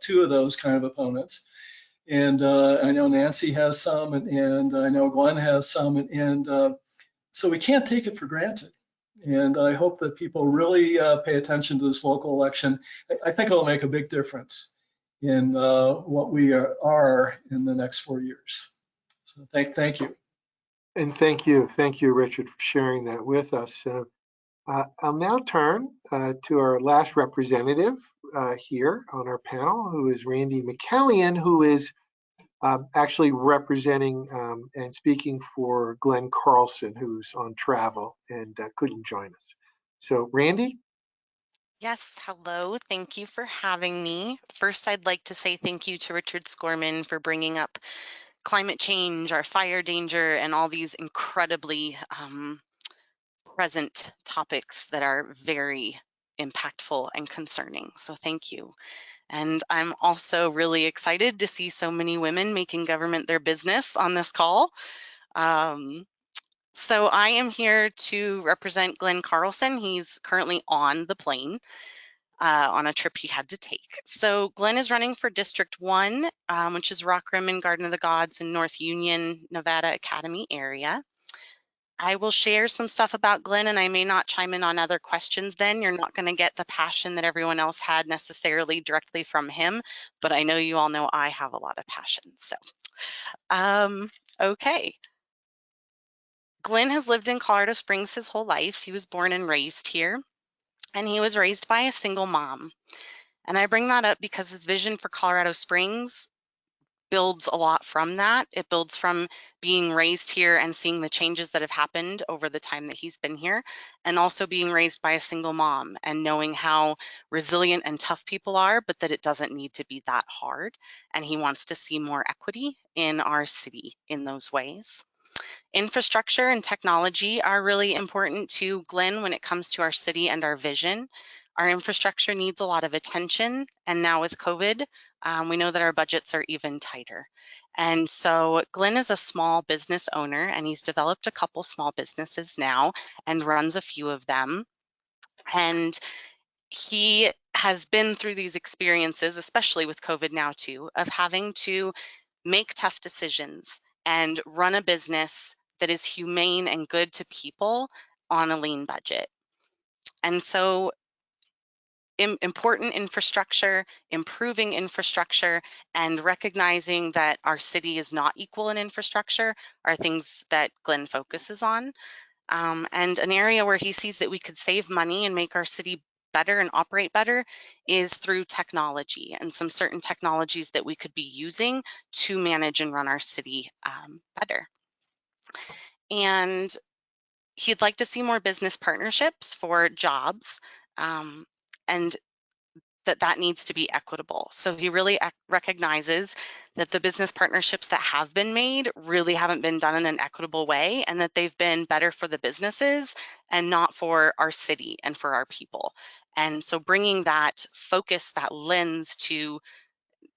2 of those kind of opponents. And I know Nancy has some, and I know Glenn has some, and so we can't take it for granted. And I hope that people really pay attention to this local election. I think it'll make a big difference in what we are in the next 4 years. So thank you. And thank you, Richard, for sharing that with us. So I'll now turn to our last representative here on our panel, who is Randy McCallion, who is actually representing and speaking for Glenn Carlson, who's on travel and couldn't join us. So Randy? Yes, hello. Thank you for having me. First, I'd like to say thank you to Richard Scorman for bringing up climate change, our fire danger, and all these incredibly present topics that are very impactful and concerning. So thank you. And I'm also really excited to see so many women making government their business on this call. So I am here to represent Glenn Carlson. He's currently on the plane on a trip he had to take. So Glenn is running for District 1, which is Rock Rim and Garden of the Gods in North Union, Nevada Academy area. I will share some stuff about Glenn, and I may not chime in on other questions then. You're not going to get the passion that everyone else had necessarily directly from him, but I know you all know I have a lot of passion. So, okay. Glenn has lived in Colorado Springs his whole life. He was born and raised here, and he was raised by a single mom. And I bring that up because his vision for Colorado Springs builds a lot from that. It builds from being raised here and seeing the changes that have happened over the time that he's been here, and also being raised by a single mom and knowing how resilient and tough people are, but that it doesn't need to be that hard. And he wants to see more equity in our city in those ways. Infrastructure and technology are really important to Glenn when it comes to our city and our vision. Our infrastructure needs a lot of attention, and now with COVID, we know that our budgets are even tighter. And so Glenn is a small business owner, and he's developed a couple small businesses now and runs a few of them. And he has been through these experiences, especially with COVID now too, of having to make tough decisions and run a business that is humane and good to people on a lean budget. And so important infrastructure, improving infrastructure, and recognizing that our city is not equal in infrastructure are things that Glenn focuses on. And an area where he sees that we could save money and make our city better and operate better is through technology and some certain technologies that we could be using to manage and run our city better. And he'd like to see more business partnerships for jobs, and that needs to be equitable. So he really recognizes that the business partnerships that have been made really haven't been done in an equitable way, and that they've been better for the businesses and not for our city and for our people. And so bringing that focus, that lens to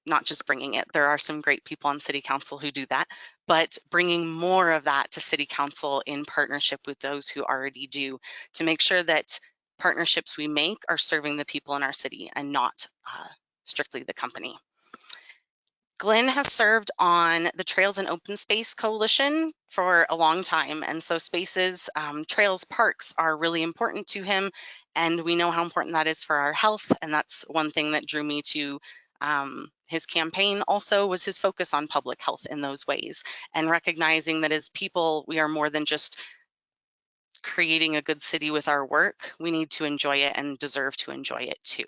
not just bringing it, there are some great people on city council who do that, but bringing more of that to city council in partnership with those who already do, to make sure that partnerships we make are serving the people in our city and not strictly the company. Glenn has served on the Trails and Open Space Coalition for a long time, and so spaces, trails, parks are really important to him, and we know how important that is for our health, and that's one thing that drew me to his campaign. Also was his focus on public health in those ways, and recognizing that as people, we are more than just creating a good city with our work. We need to enjoy it and deserve to enjoy it too.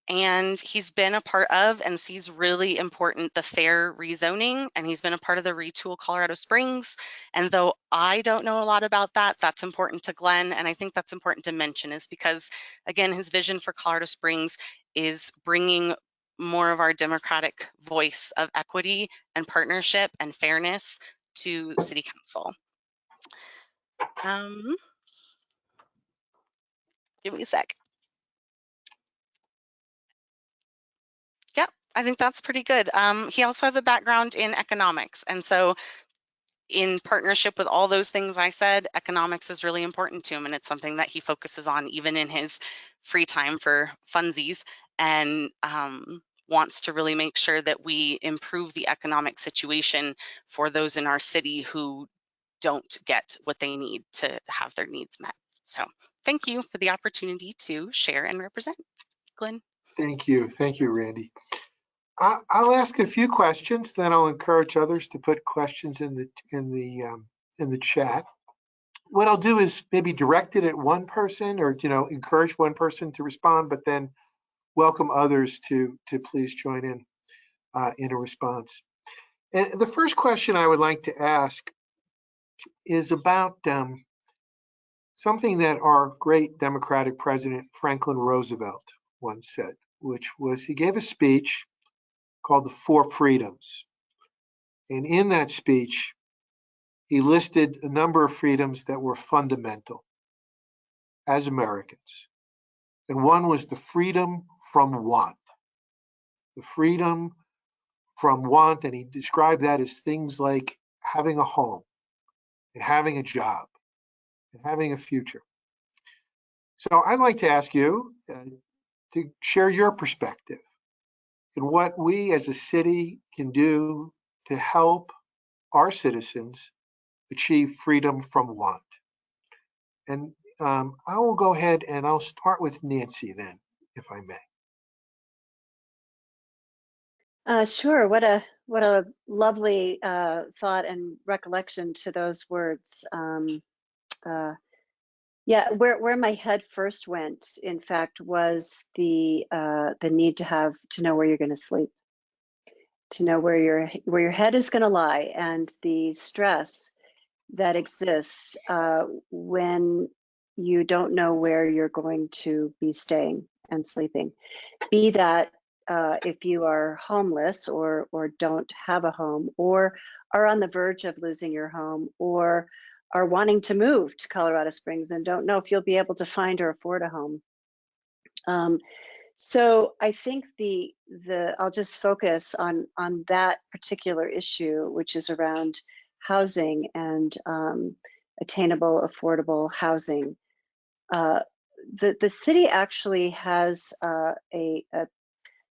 And he's been a part of and sees really important the fair rezoning, and he's been a part of the Retool Colorado Springs. And though I don't know a lot about that, that's important to Glenn, and I think that's important to mention, is because, again, his vision for Colorado Springs is bringing more of our democratic voice of equity and partnership and fairness to City Council. Give me a sec. Yep, I think that's pretty good. He also has a background in economics, and so in partnership with all those things I said, economics is really important to him, and it's something that he focuses on even in his free time for funsies, and wants to really make sure that we improve the economic situation for those in our city who don't get what they need to have their needs met. So thank you for the opportunity to share and represent. Glenn. Thank you, Randy. I'll ask a few questions, then I'll encourage others to put questions in the chat. What I'll do is maybe direct it at one person, or encourage one person to respond, but then welcome others to please join in a response. And the first question I would like to ask is about something that our great Democratic President Franklin Roosevelt once said, which was, he gave a speech called the Four Freedoms. And in that speech, he listed a number of freedoms that were fundamental as Americans. and one was the freedom from want. The freedom from want, and he described that as things like having a home and having a job and having a future. So I'd like to ask you to share your perspective and what we as a city can do to help our citizens achieve freedom from want. And I will go ahead and I'll start with Nancy then, if I may. Sure. What a lovely thought and recollection to those words. Yeah, where my head first went, in fact, was the need to know where you're going to sleep, to know where your head is going to lie, and the stress that exists when you don't know where you're going to be staying and sleeping. Be that if you are homeless or don't have a home, or are on the verge of losing your home, or are wanting to move to Colorado Springs and don't know if you'll be able to find or afford a home. So I think I'll just focus on that particular issue, which is around housing and attainable, affordable housing. The city actually has a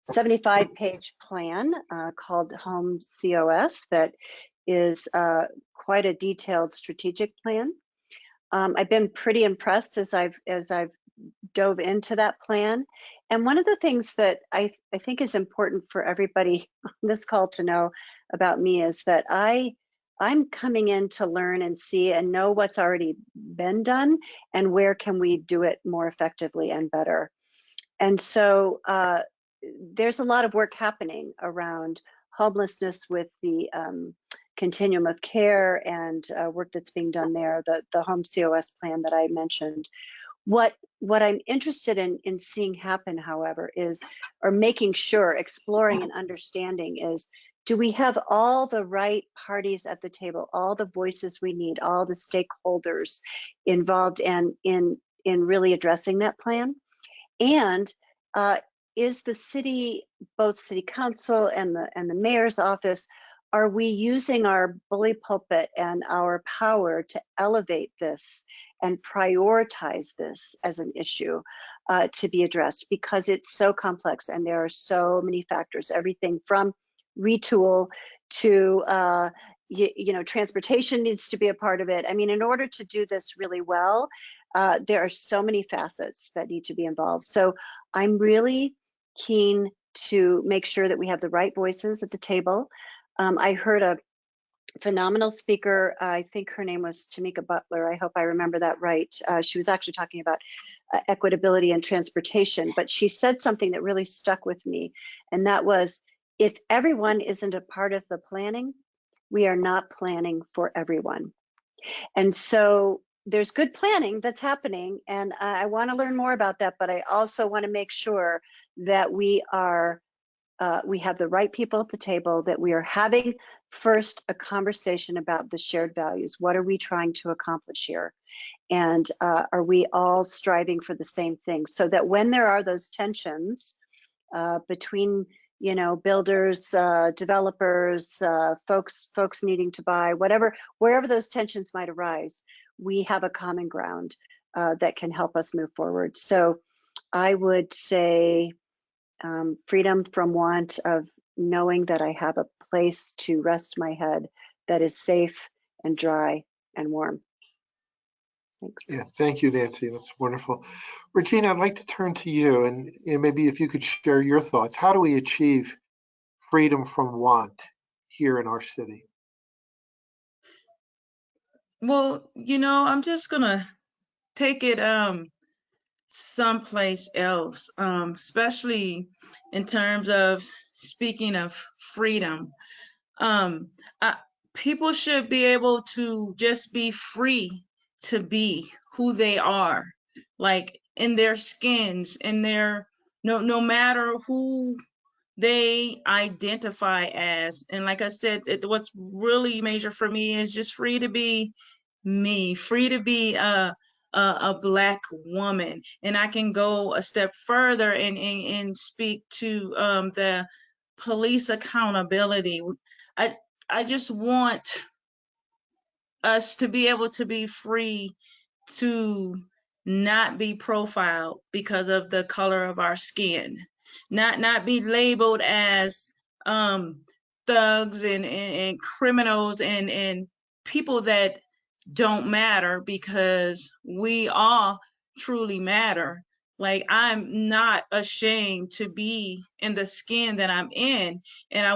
75-page plan called Home COS that is quite a detailed strategic plan. I've been pretty impressed as I've dove into that plan. And one of the things that I think is important for everybody on this call to know about me is that I'm coming in to learn and see and know what's already been done and where can we do it more effectively and better. And so there's a lot of work happening around homelessness with the continuum of care and work that's being done there, the Home COS plan that I mentioned. What I'm interested in seeing happen, however, or making sure, exploring and understanding is, do we have all the right parties at the table, all the voices we need, all the stakeholders involved in really addressing that plan? And is the city, both city council and the mayor's office, are we using our bully pulpit and our power to elevate this and prioritize this as an issue to be addressed? Because it's so complex and there are so many factors, everything from retool to transportation needs to be a part of it. I mean, in order to do this really well, there are so many facets that need to be involved. So I'm really keen to make sure that we have the right voices at the table. I heard a phenomenal speaker. I think her name was Tamika Butler. I hope I remember that right. She was actually talking about equitability and transportation, but she said something that really stuck with me. And that was, if everyone isn't a part of the planning, we are not planning for everyone. And so there's good planning that's happening, and I want to learn more about that, but I also want to make sure that we have the right people at the table, that we are having first a conversation about the shared values. What are we trying to accomplish here? And are we all striving for the same thing? So that when there are those tensions between builders, developers, folks needing to buy, wherever those tensions might arise, we have a common ground that can help us move forward. So I would say freedom from want of knowing that I have a place to rest my head that is safe and dry and warm. Thanks. Yeah, thank you, Nancy. That's wonderful. Regina, I'd like to turn to you, and maybe if you could share your thoughts. How do we achieve freedom from want here in our city? Well, I'm just gonna take it someplace else, especially in terms of speaking of freedom. People should be able to just be free to be who they are, like in their skins, in their no matter who they identify as. And like I said, what's really major for me is just free to be me, free to be a a Black woman. And I can go a step further and speak to the police accountability. I just want us to be able to be free to not be profiled because of the color of our skin, not be labeled as thugs and criminals and people that don't matter, because we all truly matter. Like, I'm not ashamed to be in the skin that I'm in, and I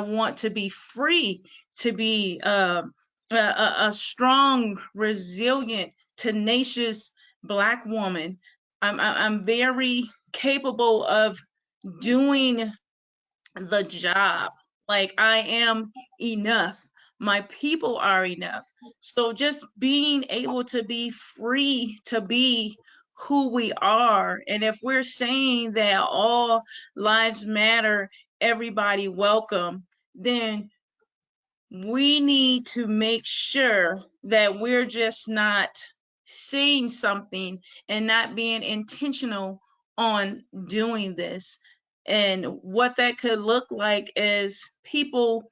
want to be free to be a strong, resilient, tenacious Black woman. I'm very capable of doing the job. Like, I am enough. My people are enough. So just being able to be free to be who we are. And if we're saying that all lives matter, everybody welcome, then we need to make sure that we're just not saying something and not being intentional on doing this. And what that could look like is people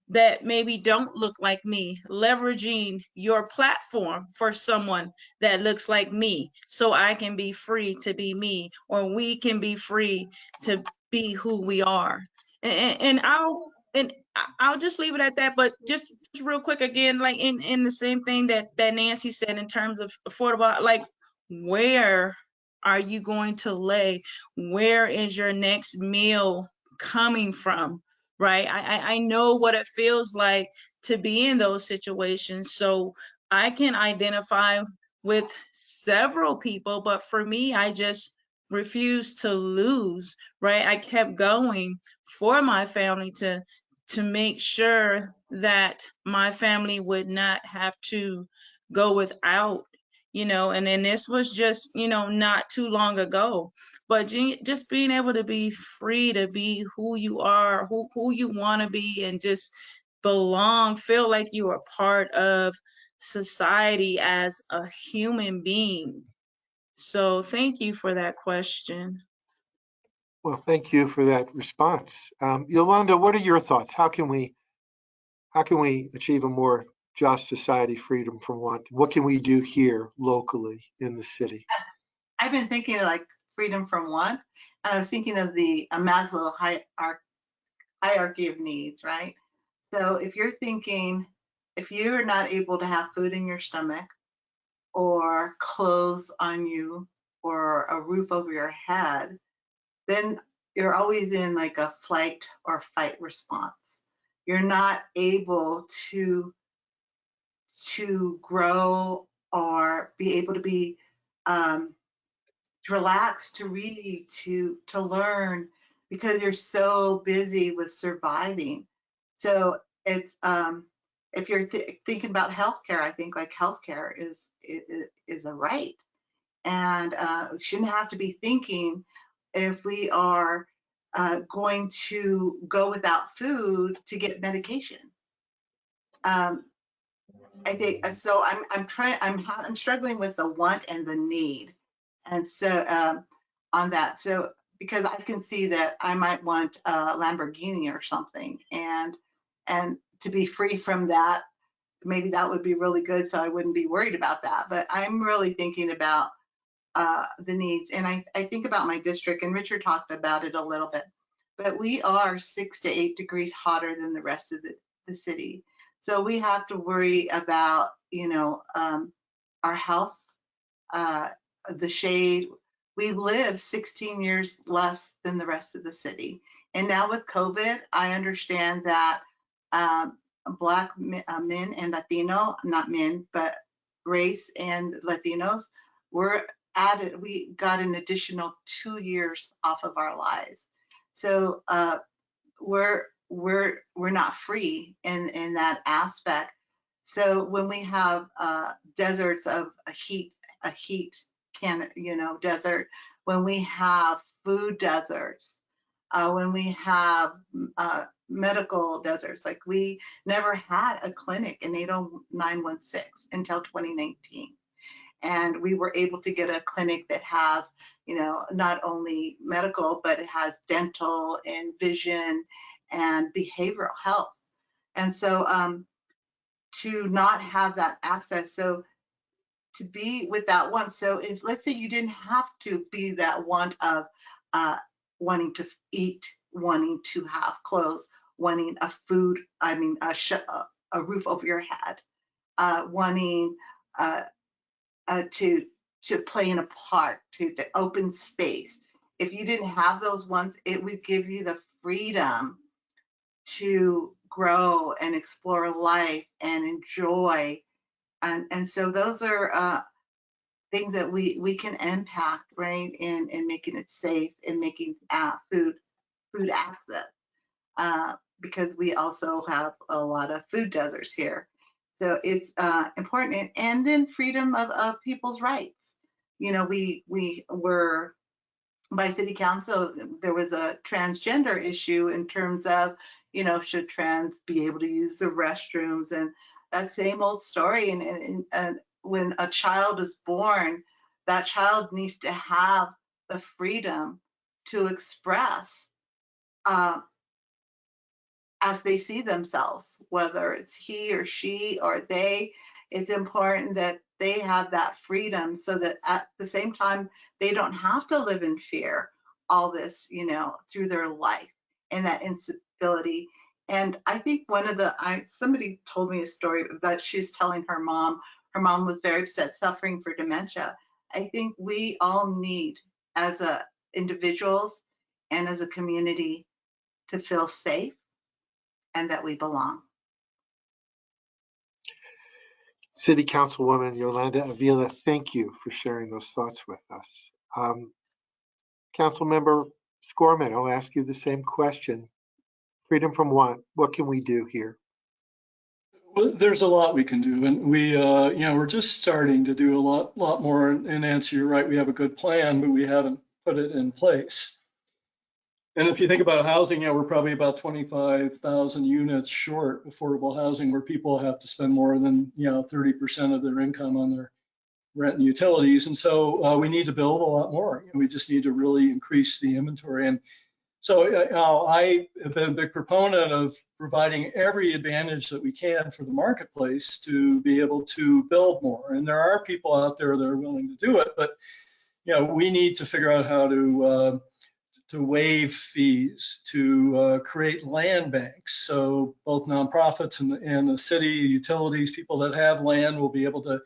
that maybe don't look like me, leveraging your platform for someone that looks like me, so I can be free to be me, or we can be free to be who we are. And I'll just leave it at that. But just real quick again, like in the same thing that Nancy said in terms of affordable, like, where are you going to lay? Where is your next meal coming from? Right? I know what it feels like to be in those situations. So I can identify with several people, but for me, I just refused to lose, right? I kept going for my family to make sure that my family would not have to go without, and then this was just, not too long ago. But just being able to be free to be who you are, who you want to be, and just belong, feel like you are part of society as a human being. So thank you for that question. Well, thank you for that response. Yolanda, what are your thoughts? How can we achieve a more just society, freedom from want? What can we do here locally in the city? I've been thinking like freedom from want, and I was thinking of the Maslow hierarchy of needs, right? So if you're not able to have food in your stomach, or clothes on you, or a roof over your head, then you're always in like a flight or fight response. You're not able to grow or be able to be relaxed, to read, to learn, because you're so busy with surviving. So it's if you're thinking about healthcare, I think like healthcare is a right, and we shouldn't have to be thinking if we are going to go without food to get medication. I think so. I'm struggling with the want and the need, and so on that. So because I can see that I might want a Lamborghini or something, and to be free from that, maybe that would be really good, so I wouldn't be worried about that. But I'm really thinking about the needs, and I think about my district, and Richard talked about it a little bit, but we are 6 to 8 degrees hotter than the rest of the city. So we have to worry about, our health, the shade. We live 16 years less than the rest of the city. And now with COVID, I understand that Black men and Latino, not men, but race and Latinos, we got an additional 2 years off of our lives. So we're not free in that aspect. So when we have deserts of a heat desert, when we have food deserts, when we have medical deserts, like we never had a clinic in 80916 until 2019. and we were able to get a clinic that has, you know, not only medical, but it has dental and vision and behavioral health. And so to not have that access, so to be with that want, so if let's say you didn't have to be that want of wanting to eat, wanting to have clothes, wanting a food, I mean a roof over your head, wanting to play in a park, to the open space. If you didn't have those wants, it would give you the freedom to grow and explore life and enjoy. And so those are things that we can impact, right, in making it safe and making food access, because we also have a lot of food deserts here. So it's important. And then freedom of people's rights. You know, we were, by city council, there was a transgender issue in terms of, you know, should trans be able to use the restrooms, and that same old story. And when a child is born, that child needs to have the freedom to express as they see themselves, whether it's he or she or they. It's important that they have that freedom, so that at the same time, they don't have to live in fear all this, you know, through their life, and that instability. And I think one of the, somebody told me a story that she's telling her mom was very upset, suffering for dementia. I think we all need, as individuals and as a community, to feel safe and that we belong. City Councilwoman Yolanda Avila, thank you for sharing those thoughts with us. Councilmember Scorman, I'll ask you the same question. Freedom from what? What can we do here? Well, there's a lot we can do, and we, you know, we're just starting to do a lot more. And Nancy, you're right, we have a good plan, but we haven't put it in place. And if you think about housing, you know, we're probably about 25,000 units short affordable housing, where people have to spend more than, you know, 30% of their income on their rent and utilities. And so we need to build a lot more. And we just need to really increase the inventory. And so I have been a big proponent of providing every advantage that we can for the marketplace to be able to build more. And there are people out there that are willing to do it, but, you know, we need to figure out how to waive fees, to create land banks. So both nonprofits and the city, utilities, people that have land will be able to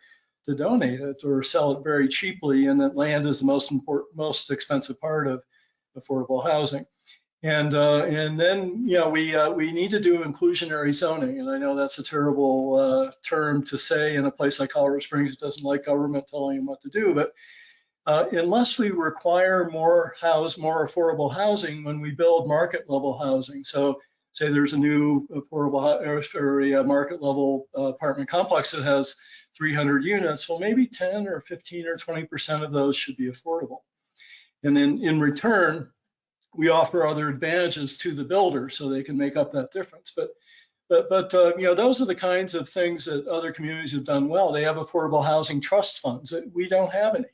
donate it or sell it very cheaply. And that land is the most expensive part of affordable housing. And then, you know, we need to do inclusionary zoning. And I know that's a terrible term to say in a place like Colorado Springs. It doesn't like government telling them what to do, but unless we require more affordable housing when we build market level housing. So say there's a new affordable or a market level apartment complex that has 300 units. Well, maybe 10 or 15 or 20% of those should be affordable. And then in return, we offer other advantages to the builder so they can make up that difference. But you know, those are the kinds of things that other communities have done well. They have affordable housing trust funds. We don't have any.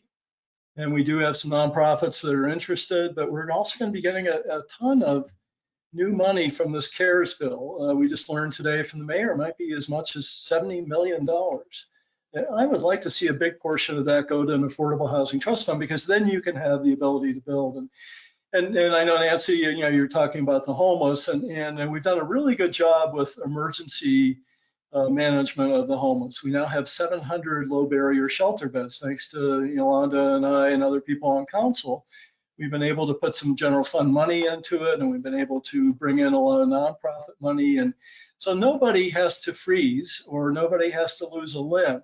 And we do have some nonprofits that are interested, but we're also going to be getting a ton of new money from this CARES bill. We just learned today from the mayor, it might be as much as $70 million. And I would like to see a big portion of that go to an affordable housing trust fund, because then you can have the ability to build. And I know, Nancy, you know, you're talking about the homeless, and we've done a really good job with emergency management of the homeless. We now have 700 low barrier shelter beds, thanks to Yolanda and I and other people on council. We've been able to put some general fund money into it, and we've been able to bring in a lot of nonprofit money. And so nobody has to freeze or nobody has to lose a limb.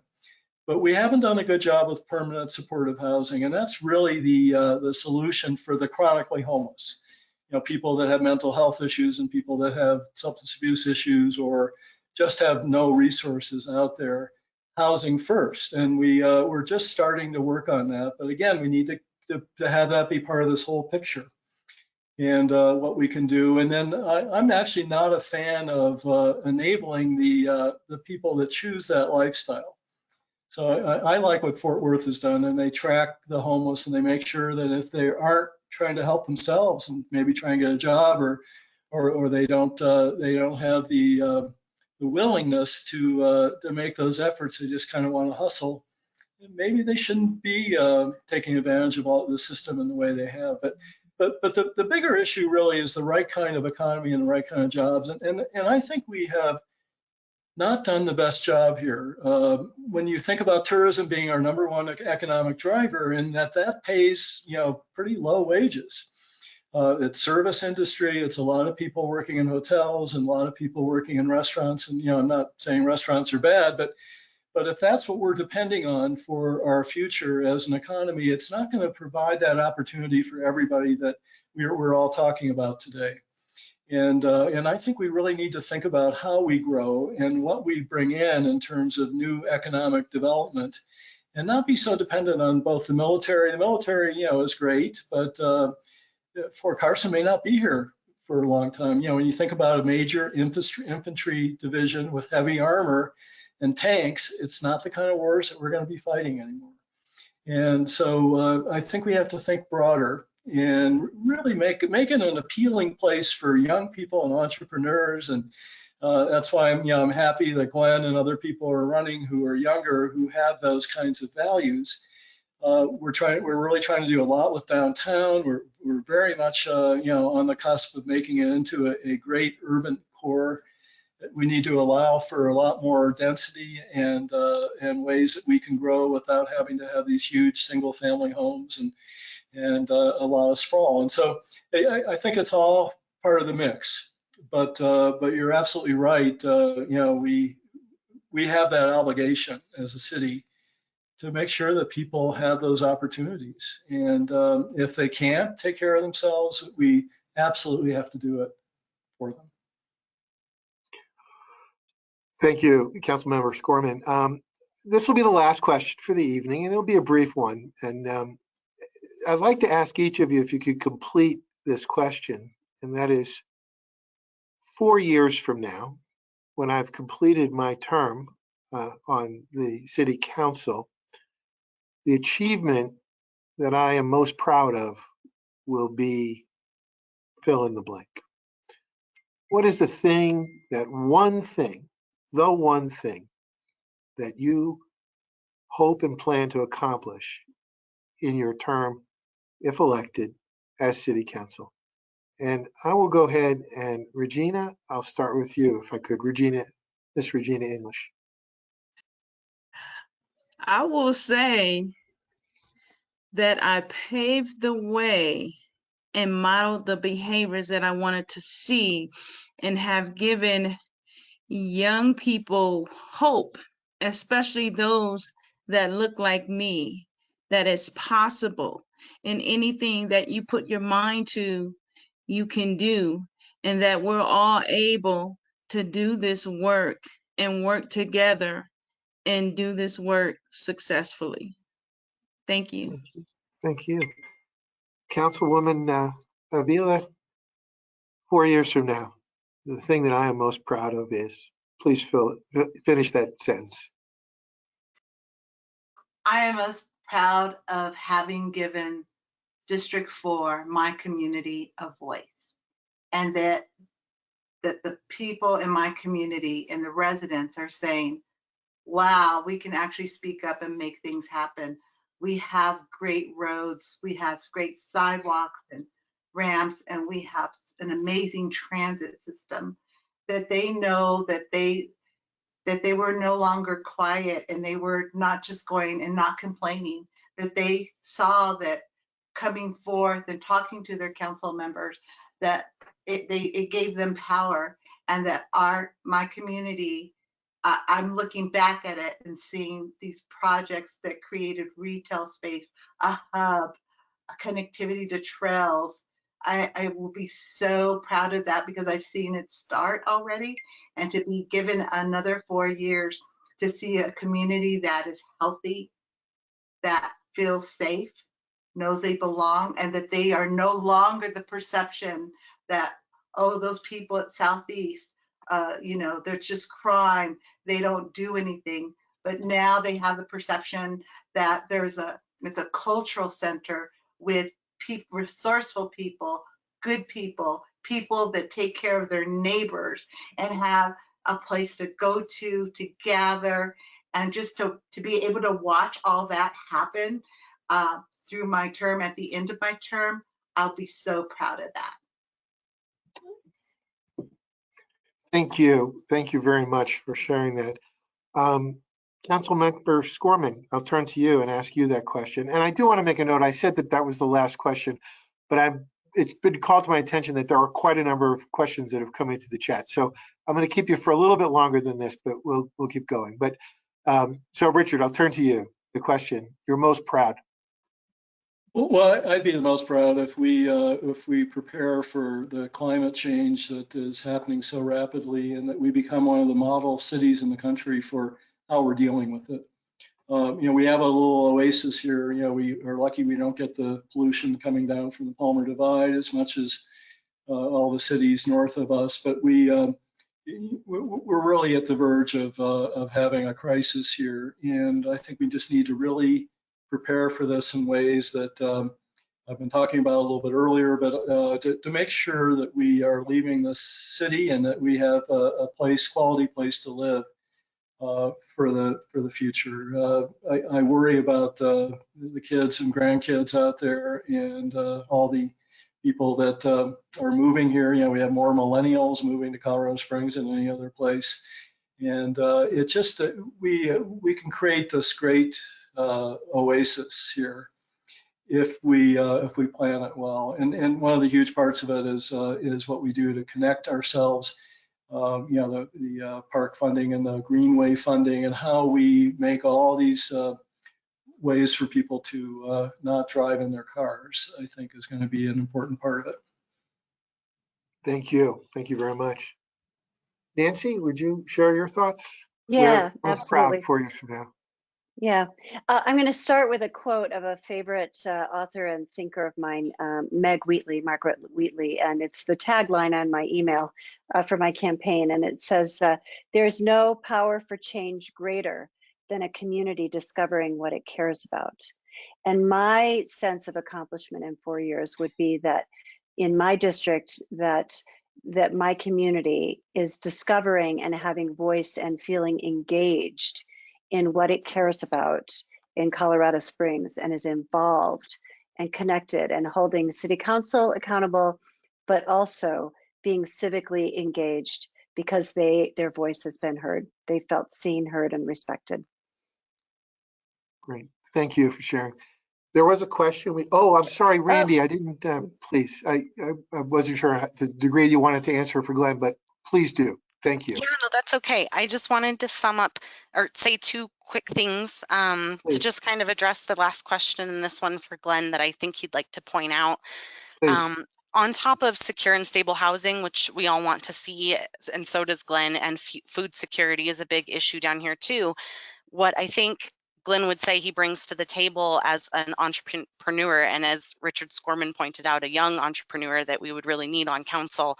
But we haven't done a good job with permanent supportive housing, and that's really the solution for the chronically homeless. You know, people that have mental health issues and people that have substance abuse issues or just have no resources out there. Housing first, and we're just starting to work on that. But again, we need to have that be part of this whole picture and what we can do. And then I'm actually not a fan of enabling the people that choose that lifestyle. So I like what Fort Worth has done, and they track the homeless and they make sure that if they aren't trying to help themselves and maybe try and get a job, or they don't have the willingness to make those efforts, they just kind of want to hustle, maybe they shouldn't be taking advantage of all the system in the way they have. But the bigger issue really is the right kind of economy and the right kind of jobs. And I think we have not done the best job here. When you think about tourism being our #1 economic driver, and that pays, pretty low wages. It's service industry. It's a lot of people working in hotels and a lot of people working in restaurants. And, I'm not saying restaurants are bad, but if that's what we're depending on for our future as an economy, it's not going to provide that opportunity for everybody that we're all talking about today. And I think we really need to think about how we grow and what we bring in terms of new economic development, and not be so dependent on both the military. The military, is great, but Fort Carson may not be here for a long time. When you think about a major infantry division with heavy armor and tanks, it's not the kind of wars that we're going to be fighting anymore. And so I think we have to think broader and really make it an appealing place for young people and entrepreneurs. And that's why I'm happy that Glenn and other people are running who are younger, who have those kinds of values. We're really trying to do a lot with downtown. We're very much on the cusp of making it into a great urban core. We need to allow for a lot more density and ways that we can grow without having to have these huge single-family homes and a lot of sprawl. And so I think it's all part of the mix. But you're absolutely right. We have that obligation as a city to make sure that people have those opportunities. And if they can't take care of themselves, we absolutely have to do it for them. Thank you, Councilmember Scorman. This will be the last question for the evening, and it'll be a brief one. And I'd like to ask each of you if you could complete this question, and that is, 4 years from now, when I've completed my term on the City Council, the achievement that I am most proud of will be fill in the blank. What is the one thing that you hope and plan to accomplish in your term, if elected, as City Council? And I will go ahead and Regina, I'll start with you if I could. Miss Regina English. I will say that I paved the way and modeled the behaviors that I wanted to see and have given young people hope, especially those that look like me, that it's possible in anything that you put your mind to, you can do, and that we're all able to do this work and work together and do this work successfully. Thank you. Thank you. Councilwoman Avila, 4 years from now, the thing that I am most proud of is, please finish that sentence. I am most proud of having given District 4, my community, a voice, and that the people in my community and the residents are saying, wow, we can actually speak up and make things happen. We have great roads, we have great sidewalks and ramps, and we have an amazing transit system, that they know that they were no longer quiet and they were not just going and not complaining, that they saw that coming forth and talking to their council members, that it gave them power, and that my community, I'm looking back at it and seeing these projects that created retail space, a hub, a connectivity to trails. I will be so proud of that because I've seen it start already, and to be given another 4 years to see a community that is healthy, that feels safe, knows they belong, and that they are no longer the perception that, oh, those people at Southeast, they're just crime, they don't do anything. but now they have the perception that it's a cultural center with resourceful people, good people, people that take care of their neighbors and have a place to go to gather, and just to be able to watch all that happen through my term. At the end of my term, I'll be so proud of that. Thank you. Thank you very much for sharing that. Councilmember Scorman, I'll turn to you and ask you that question. And I do want to make a note. I said that was the last question, but it's been called to my attention that there are quite a number of questions that have come into the chat. So I'm going to keep you for a little bit longer than this, but we'll keep going. But so Richard, I'll turn to you. The question, you're most proud. Well, I'd be the most proud if we prepare for the climate change that is happening so rapidly, and that we become one of the model cities in the country for how we're dealing with it. We have a little oasis here. We are lucky we don't get the pollution coming down from the Palmer Divide as much as all the cities north of us, but we're really at the verge of having a crisis here, and I think we just need to really prepare for this in ways that I've been talking about a little bit earlier, but to make sure that we are leaving the city and that we have a quality place to live for the future. I worry about the kids and grandkids out there, and all the people that are moving here. We have more millennials moving to Colorado Springs than any other place, and it just we can create this great oasis here if we plan it well. And one of the huge parts of it is what we do to connect ourselves. The park funding and the greenway funding, and how we make all these ways for people to not drive in their cars, I think is going to be an important part of it. Thank you. Thank you very much. Nancy, would you share your thoughts? Yeah, We're most absolutely. proud 4 years from now. Yeah, I'm going to start with a quote of a favorite author and thinker of mine, Margaret Wheatley, and it's the tagline on my email for my campaign. And it says, "There's no power for change greater than a community discovering what it cares about." And my sense of accomplishment in 4 years would be that in my district, that my community is discovering and having voice and feeling engaged in what it cares about in Colorado Springs, and is involved and connected and holding city council accountable, but also being civically engaged because their voice has been heard. They felt seen, heard, and respected. Great. Thank you for sharing. There was a question. I'm sorry, Randy, I didn't, please. I wasn't sure the degree you wanted to answer for Glenn, but please do. Thank you. Yeah, no, that's okay. I just wanted to sum up or say two quick things to just kind of address the last question and this one for Glenn that I think he'd like to point out. On top of secure and stable housing, which we all want to see, and so does Glenn, and food security is a big issue down here too. What I think Glenn would say he brings to the table as an entrepreneur, and as Richard Scorman pointed out, a young entrepreneur that we would really need on council,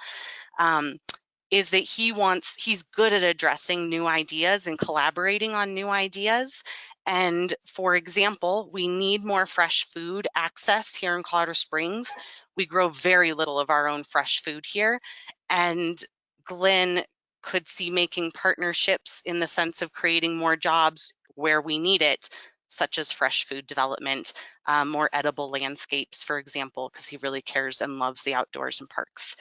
is that he's good at addressing new ideas and collaborating on new ideas. And for example, we need more fresh food access here in Colorado Springs. We grow very little of our own fresh food here. And Glenn could see making partnerships in the sense of creating more jobs where we need it, such as fresh food development, more edible landscapes, for example, because he really cares and loves the outdoors and parks.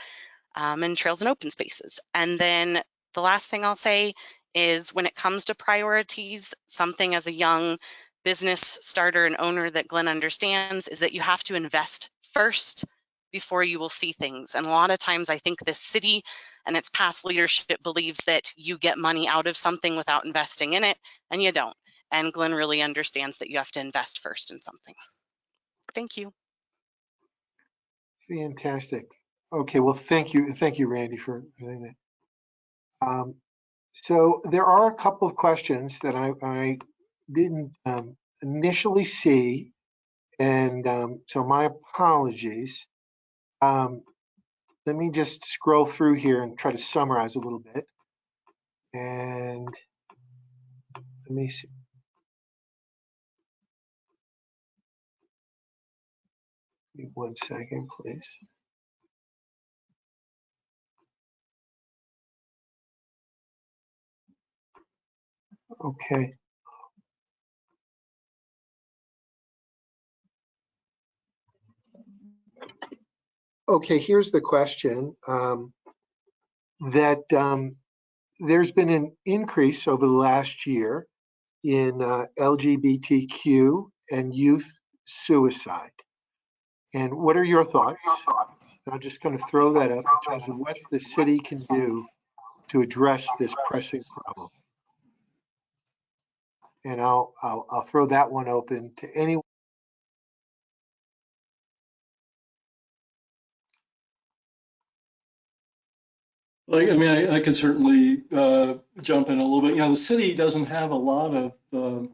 And trails and open spaces. And then the last thing I'll say is when it comes to priorities, something as a young business starter and owner that Glenn understands is that you have to invest first before you will see things. And a lot of times I think this city and its past leadership believes that you get money out of something without investing in it, and you don't. And Glenn really understands that you have to invest first in something. Thank you. Fantastic. Okay, well, thank you, Randy, for doing that. So there are a couple of questions that I didn't initially see, and so my apologies. Let me just scroll through here and try to summarize a little bit. And Let me see. Give me 1 second, please. Okay. Okay, here's the question. There's been an increase over the last year in LGBTQ and youth suicide. And what are your thoughts? I'm just going to throw that up in terms of what the city can do to address this pressing problem. And I'll throw that one open to anyone. Like, I mean, I could certainly jump in a little bit. You know, the city doesn't have a lot of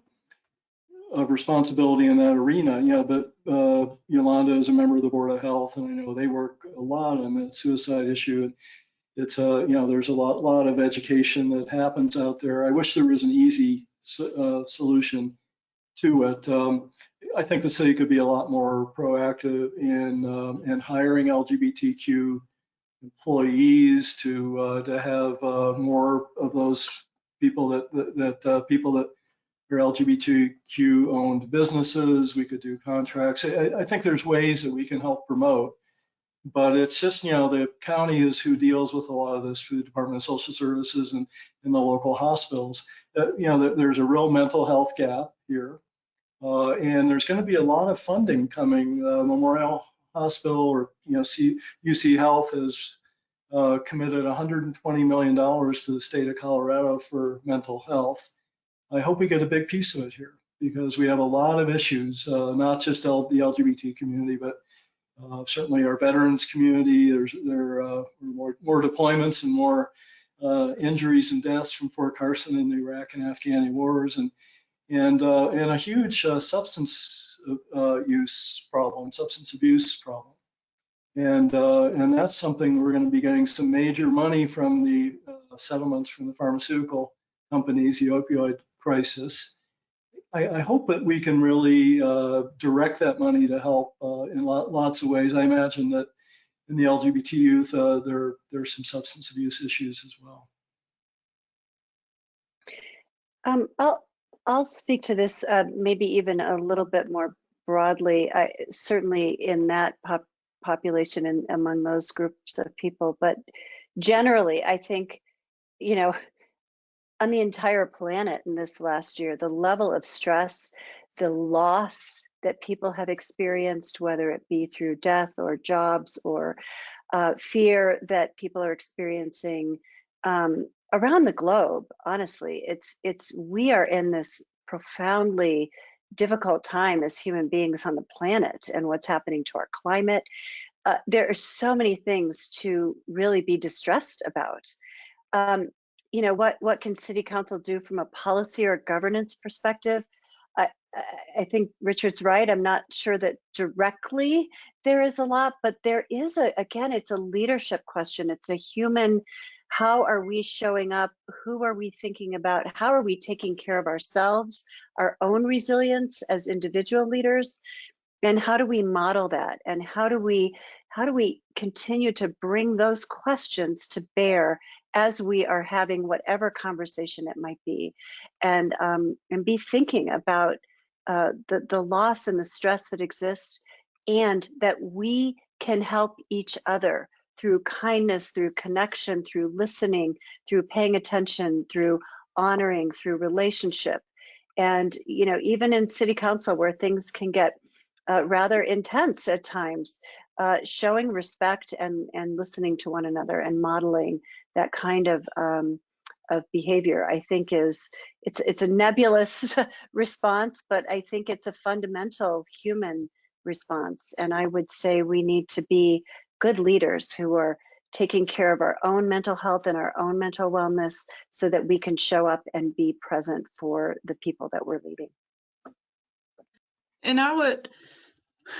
responsibility in that arena, you know, but Yolanda is a member of the Board of Health, and I know they work a lot on that suicide issue. It's you know, there's a lot of education that happens out there. I wish there was an easy solution to it. I think the city could be a lot more proactive in hiring LGBTQ employees to have more of those people that are LGBTQ owned businesses. We could do contracts. I think there's ways that we can help promote, but it's just, you know, the county is who deals with a lot of this through the Department of Social Services and in the local hospitals. You know, there's a real mental health gap here. And there's going to be a lot of funding coming. Memorial Hospital, or you know, UC Health has committed $120 million to the state of Colorado for mental health. I hope we get a big piece of it here, because we have a lot of issues, not just the LGBT community, but certainly our veterans community. There are more deployments and more injuries and deaths from Fort Carson in the Iraq and Afghani wars, and a huge substance use problem, substance abuse problem. And that's something we're going to be getting some major money from the settlements from the pharmaceutical companies, the opioid crisis. I hope that we can really direct that money to help in lots of ways. I imagine that in the LGBT youth, there's some substance abuse issues as well. I'll speak to this maybe even a little bit more broadly. Certainly in that population and among those groups of people, but generally, I think, you know, on the entire planet in this last year, the level of stress, the loss that people have experienced, whether it be through death or jobs or fear that people are experiencing around the globe. Honestly, we are in this profoundly difficult time as human beings on the planet, and what's happening to our climate. There are so many things to really be distressed about. You know, what can City Council do from a policy or governance perspective? I think Richard's right. I'm not sure that directly there is a lot, but there is again, it's a leadership question. It's a human, how are we showing up? Who are we thinking about? How are we taking care of ourselves, our own resilience as individual leaders? And how do we model that? And how do we continue to bring those questions to bear as we are having whatever conversation it might be, and be thinking about the loss and the stress that exists, and that we can help each other through kindness, through connection, through listening, through paying attention, through honoring, through relationship. And, you know, even in City Council where things can get rather intense at times, showing respect and listening to one another and modeling that kind of behavior, I think it's a nebulous response, but I think it's a fundamental human response. And I would say we need to be good leaders who are taking care of our own mental health and our own mental wellness, so that we can show up and be present for the people that we're leading. And I would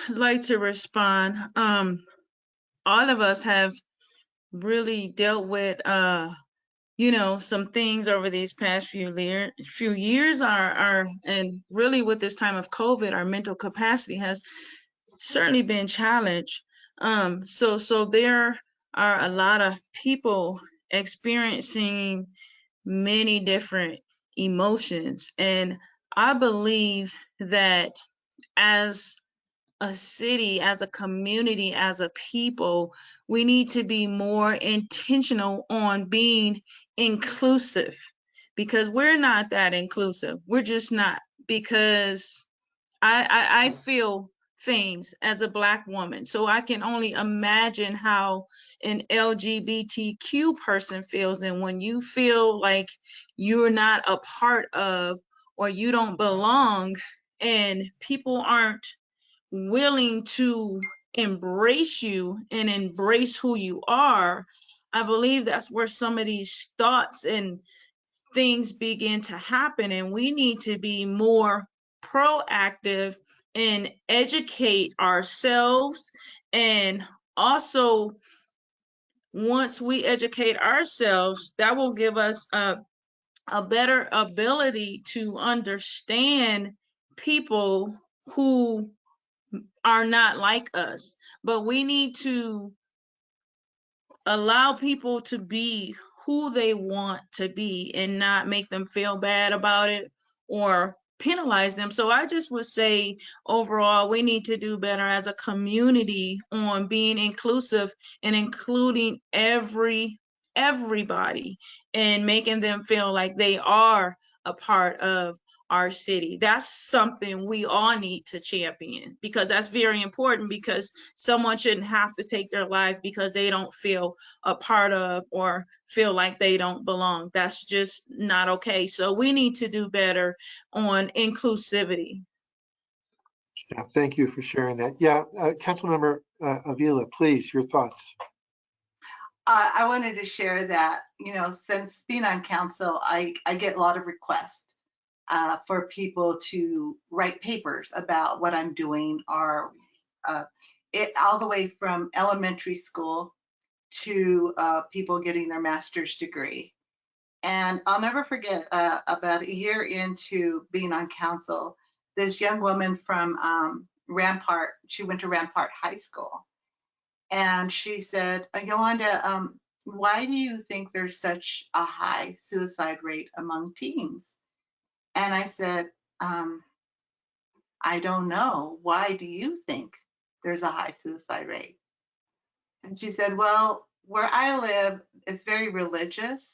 like to respond. All of us have really dealt with you know, some things over these past few years are, and really with this time of COVID, our mental capacity has certainly been challenged. So there are a lot of people experiencing many different emotions. And I believe that as a city, as a community, as a people, we need to be more intentional on being inclusive, because we're not that inclusive. We're just not, because I feel things as a Black woman. So I can only imagine how an LGBTQ person feels. And when you feel like you're not a part of, or you don't belong, and people aren't willing to embrace you and embrace who you are, I believe that's where some of these thoughts and things begin to happen. And we need to be more proactive and educate ourselves. And also, once we educate ourselves, that will give us a better ability to understand people who are not like us. But we need to allow people to be who they want to be and not make them feel bad about it or penalize them. So I just would say overall, we need to do better as a community on being inclusive and including everybody and making them feel like they are a part of our city. That's something we all need to champion, because that's very important, because someone shouldn't have to take their life because they don't feel a part of or feel like they don't belong. That's just not okay. So we need to do better on inclusivity. Yeah, thank you for sharing that. Yeah, Councilmember Avila, please, your thoughts. I wanted to share that, you know, since being on council, I get a lot of requests for people to write papers about what I'm doing, or it all the way from elementary school to people getting their master's degree. And I'll never forget, about a year into being on council, this young woman from Rampart, she went to Rampart High School. And she said, Yolanda, why do you think there's such a high suicide rate among teens? And I said, I don't know. Why do you think there's a high suicide rate? And she said, well, where I live, it's very religious.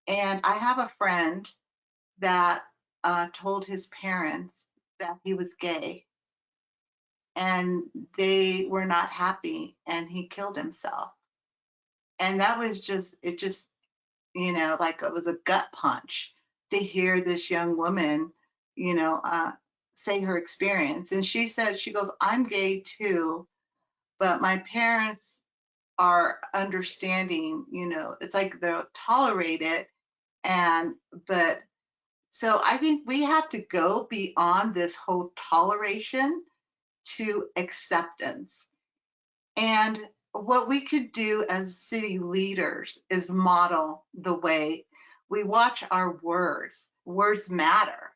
And I have a friend that told his parents that he was gay, and they were not happy, and he killed himself. And that was just, it just, you know, like it was a gut punch to hear this young woman, you know, say her experience. And she said, she goes, I'm gay too, but my parents are understanding, you know, it's like they'll tolerate it. But so I think we have to go beyond this whole toleration to acceptance. And what we could do as city leaders is model the way we watch our words. Words matter.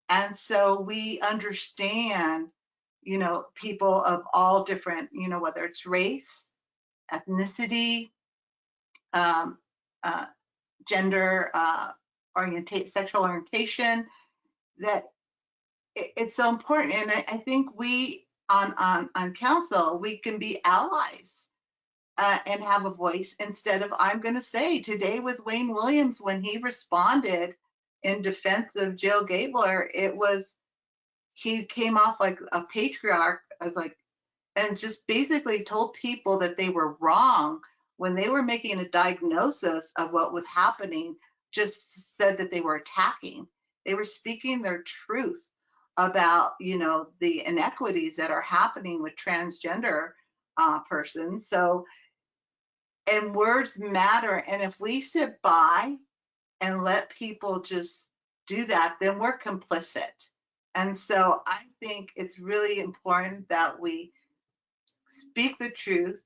And so we understand, you know, people of all different, you know, whether it's race, ethnicity, gender, sexual orientation, that it's so important. And I think we on council, we can be allies and have a voice, instead of, I'm going to say today with Wayne Williams, when he responded in defense of Jill Gabler, it was, he came off like a patriarch, as like, and just basically told people that they were wrong when they were making a diagnosis of what was happening, just said that they were attacking. They were speaking their truth about, you know, the inequities that are happening with transgender persons. So, and words matter. And if we sit by and let people just do that, then we're complicit. And so I think it's really important that we speak the truth.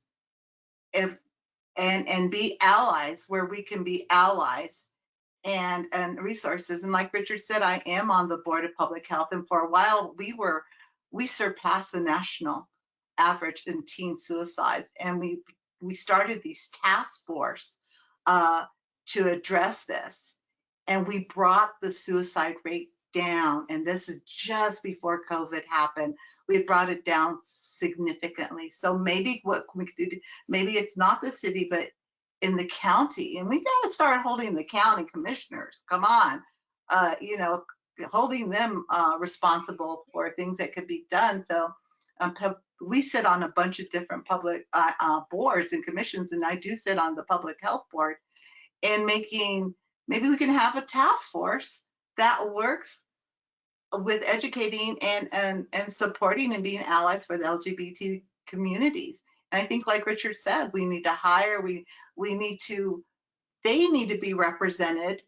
and be allies where we can be allies and resources. And like Richard said, I am on the board of public health, and for a while we surpassed the national average in teen suicides, and we started these task force to address this, and we brought the suicide rate down. And this is just before COVID happened. We brought it down significantly. So maybe what we could do, maybe it's not the city, but in the county, and we got to start holding the county commissioners, come on, you know, holding them responsible for things that could be done. So we sit on a bunch of different public boards and commissions, and I do sit on the public health board, and maybe we can have a task force that works with educating and supporting and being allies for the LGBT communities. And I think, like Richard said, we need to hire, they need to be represented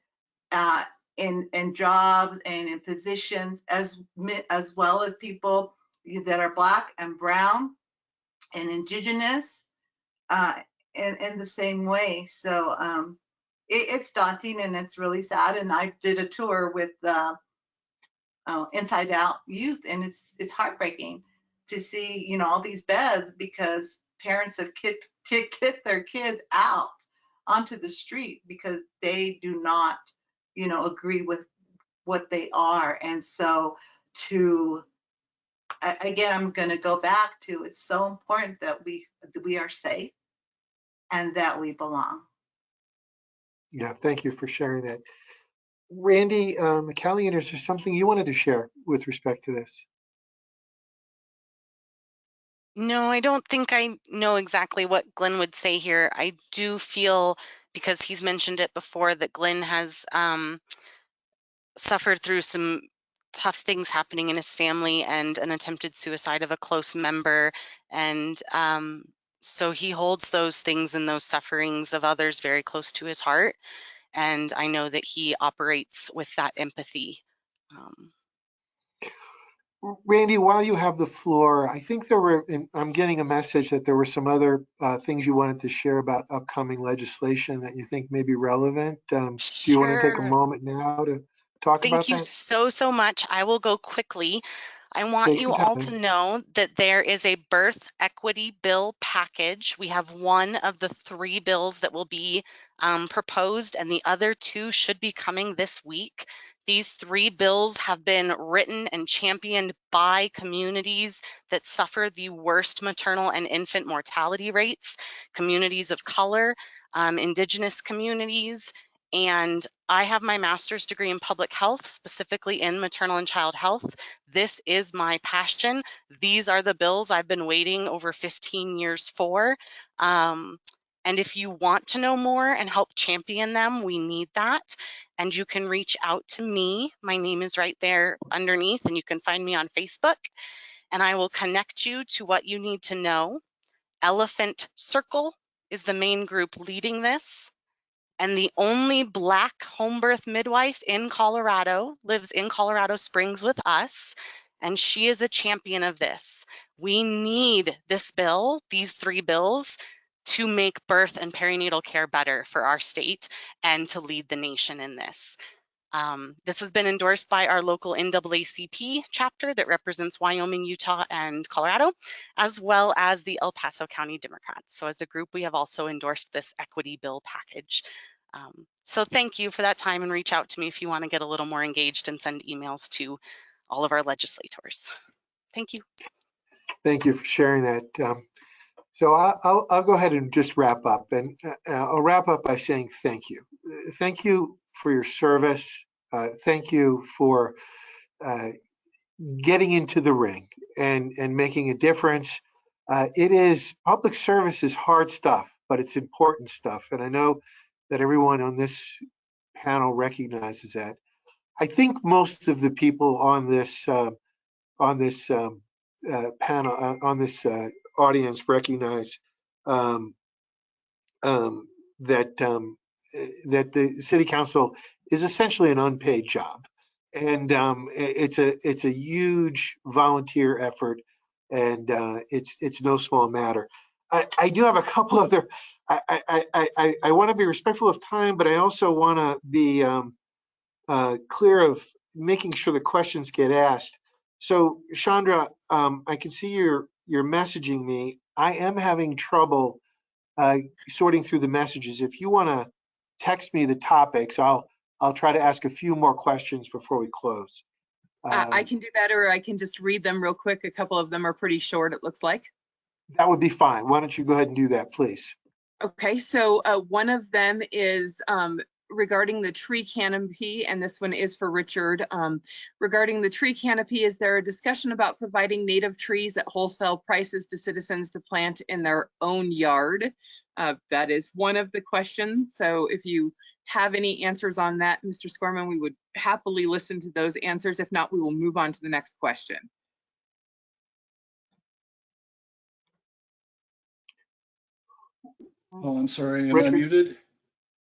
in jobs and in positions, as well as people that are Black and Brown and Indigenous in the same way. So it's daunting and it's really sad. And I did a tour with Inside Out Youth, and it's heartbreaking to see, you know, all these beds because parents have kicked their kids out onto the street because they do not, you know, agree with what they are. And so again, I'm going to go back to, it's so important that we are safe and that we belong. Yeah, thank you for sharing that. Randy McCallion, is there something you wanted to share with respect to this? No, I don't think I know exactly what Glenn would say here. I do feel, because he's mentioned it before, that Glenn has suffered through some tough things happening in his family and an attempted suicide of a close member. And so he holds those things and those sufferings of others very close to his heart. And I know that he operates with that empathy. Randy, while you have the floor, I think I'm getting a message that there were some other things you wanted to share about upcoming legislation that you think may be relevant. Do you want to take a moment now to talk about that? Thank you so much. I will go quickly. I want Take you your all time. to know that there is a birth equity bill package. We have one of the 3 bills that will be proposed, and the other 2 should be coming this week. These 3 bills have been written and championed by communities that suffer the worst maternal and infant mortality rates, communities of color, Indigenous communities. And I have my master's degree in public health, specifically in maternal and child health. This is my passion. These are the bills I've been waiting over 15 years for. And if you want to know more and help champion them, we need that. And you can reach out to me. My name is right there underneath, and you can find me on Facebook. And I will connect you to what you need to know. Elephant Circle is the main group leading this. And the only Black home birth midwife in Colorado lives in Colorado Springs with us, and she is a champion of this. We need this bill, these 3 bills, to make birth and perinatal care better for our state and to lead the nation in this. This has been endorsed by our local NAACP chapter that represents Wyoming, Utah, and Colorado, as well as the El Paso County Democrats. So as a group, we have also endorsed this equity bill package. So thank you for that time, and reach out to me if you want to get a little more engaged and send emails to all of our legislators. Thank you. Thank you for sharing that. So I'll go ahead and just wrap up, and I'll wrap up by saying thank you. Thank you for your service. Thank you for getting into the ring and making a difference. Public service is hard stuff, but it's important stuff. And I know that everyone on this panel recognizes that. I think most of the people on this panel, on this audience recognize that the city council is essentially an unpaid job, and it's a huge volunteer effort, and it's no small matter. I do have a couple other, I want to be respectful of time, but I also want to be clear of making sure the questions get asked. So Chandra, I can see you're messaging me. I am having trouble sorting through the messages. If you want to text me the topics, I'll try to ask a few more questions before we close. I can do that, or I can just read them real quick. A couple of them are pretty short, it looks like. That would be fine. Why don't you go ahead and do that, please? Okay, so one of them is regarding the tree canopy, and this one is for Richard. Regarding the tree canopy, is there a discussion about providing native trees at wholesale prices to citizens to plant in their own yard? That is one of the questions. So if you have any answers on that, Mr. Scorman, we would happily listen to those answers. If not, we will move on to the next question. Oh, I'm sorry, am I Richard? muted?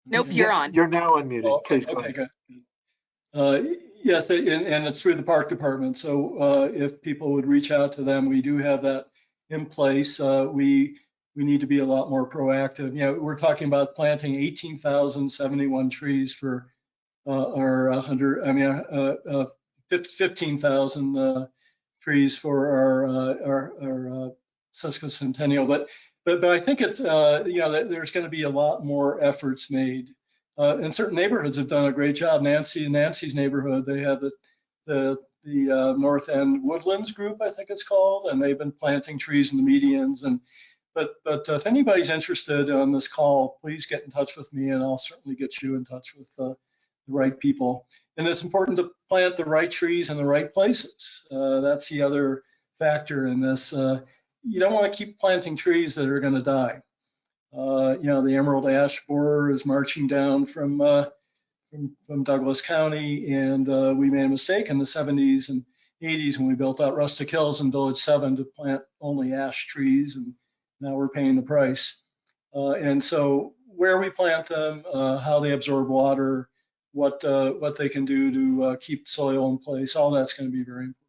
Nope, you're on. You're now unmuted. Oh, okay, Please go okay, ahead. good. Yes, and it's through the park department. So if people would reach out to them, we do have that in place. We need to be a lot more proactive. You know, we're talking about planting 18,071 trees for our 15,000 trees for our sesquicentennial. But I think it's you know, there's going to be a lot more efforts made. And certain neighborhoods have done a great job. Nancy's neighborhood, they have the North End Woodlands group, I think it's called, and they've been planting trees in the medians. But if anybody's interested on this call, please get in touch with me, and I'll certainly get you in touch with the right people. And it's important to plant the right trees in the right places. That's the other factor in this. You don't want to keep planting trees that are going to die. You know, the emerald ash borer is marching down from Douglas County, and we made a mistake in the 70s and 80s when we built out Rustic Hills and Village 7 to plant only ash trees, and now we're paying the price. And so where we plant them, how they absorb water, what they can do to keep soil in place, all that's going to be very important.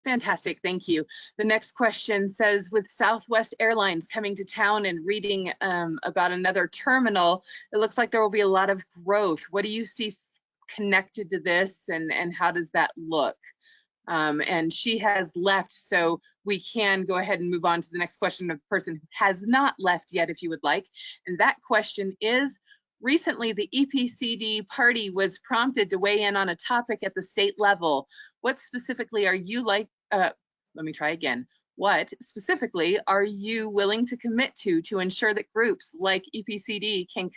Fantastic, thank you. The next question says, with Southwest Airlines coming to town and reading about another terminal, it looks like there will be a lot of growth. What do you see connected to this, and how does that look? And she has left, so we can go ahead and move on to the next question of the person who has not left yet, if you would like. And that question is, recently the EPCD party was prompted to weigh in on a topic at the state level. What specifically are you What specifically are you willing to commit to ensure that groups like EPCD can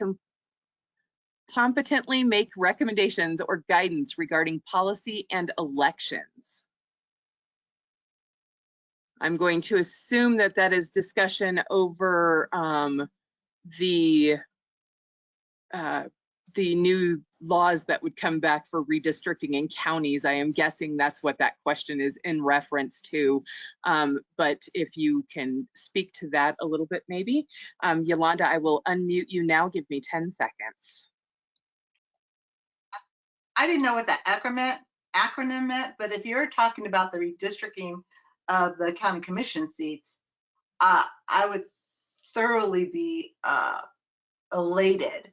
competently make recommendations or guidance regarding policy and elections? I'm going to assume that that is discussion over the new laws that would come back for redistricting in counties. I am guessing that's what that question is in reference to. But if you can speak to that a little bit, maybe. Yolanda, I will unmute you now. Give me 10 seconds. I didn't know what that acronym meant, but if you're talking about the redistricting of the county commission seats, I would thoroughly be elated.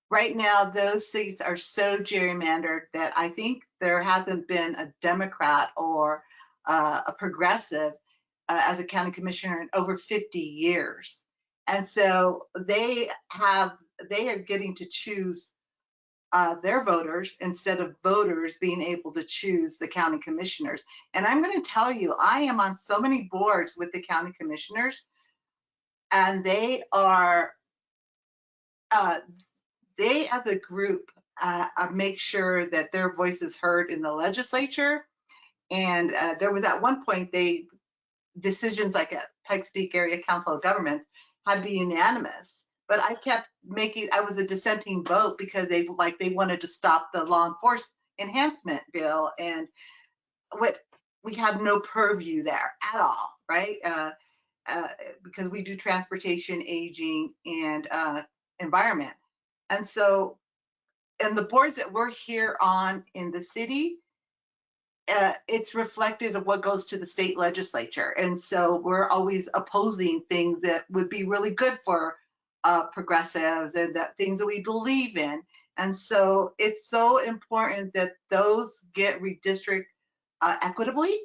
Right now, those seats are so gerrymandered that I think there hasn't been a Democrat or a progressive as a county commissioner in over 50 years. And so they are getting to choose their voters instead of voters being able to choose the county commissioners. And I'm going to tell you, I am on so many boards with the county commissioners, and they are, they as a group make sure that their voice is heard in the legislature. And there was at one point, decisions like at Pikes Peak Area Council of Government had to be unanimous. But I kept I was a dissenting vote because they wanted to stop the law enforcement enhancement bill, and we have no purview there at all, right? Because we do transportation, aging, and environment. And so, and the boards that we're here on in the city, it's reflected of what goes to the state legislature. And so we're always opposing things that would be really good for progressives and that things that we believe in. And so it's so important that those get redistricted equitably,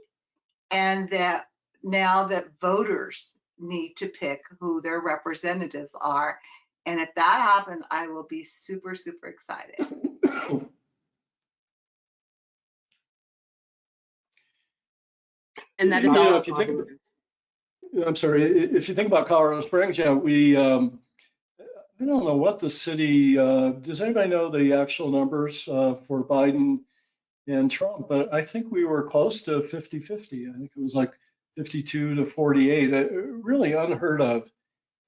and that now that voters need to pick who their representatives are. And if that happens, I will be super, super excited. And that is You know, all. if you think, I'm sorry, if you think about Colorado Springs, you know, we, I don't know what the city, does anybody know the actual numbers for Biden and Trump? But I think we were close to 50-50. I think it was like 52 to 48, really unheard of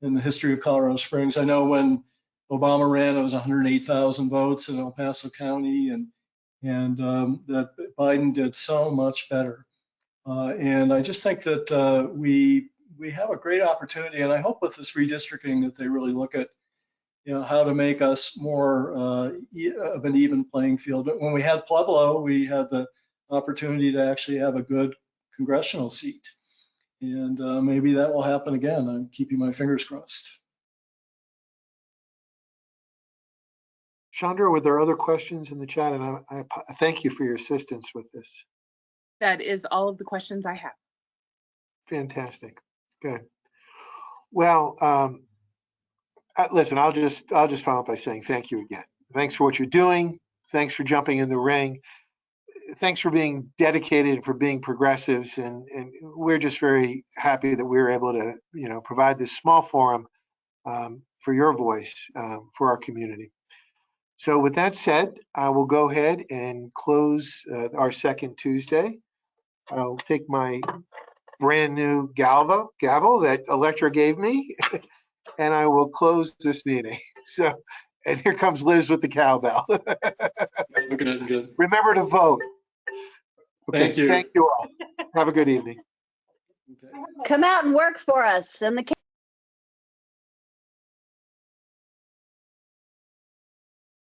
in the history of Colorado Springs. I know when Obama ran, it was 108,000 votes in El Paso County, and that Biden did so much better. And I just think that we have a great opportunity, and I hope with this redistricting that they really look at, you know, how to make us more of an even playing field. But when we had Pueblo, we had the opportunity to actually have a good congressional seat. And maybe that will happen again. I'm keeping my fingers crossed. Chandra, were there other questions in the chat? And I thank you for your assistance with this. That is all of the questions I have. Fantastic. Good. Well, listen, I'll just follow up by saying thank you again. Thanks for what you're doing. Thanks for jumping in the ring. Thanks for being dedicated and for being progressives. And we're just very happy that we were able to, you know, provide this small forum for your voice for our community. So with that said, I will go ahead and close our second Tuesday. I'll take my brand new gavel that Electra gave me, and I will close this meeting. So, and here comes Liz with the cowbell. Good. Remember to vote. Okay, Thank you. thank you all. Have a good evening. Okay. Come out and work for us in the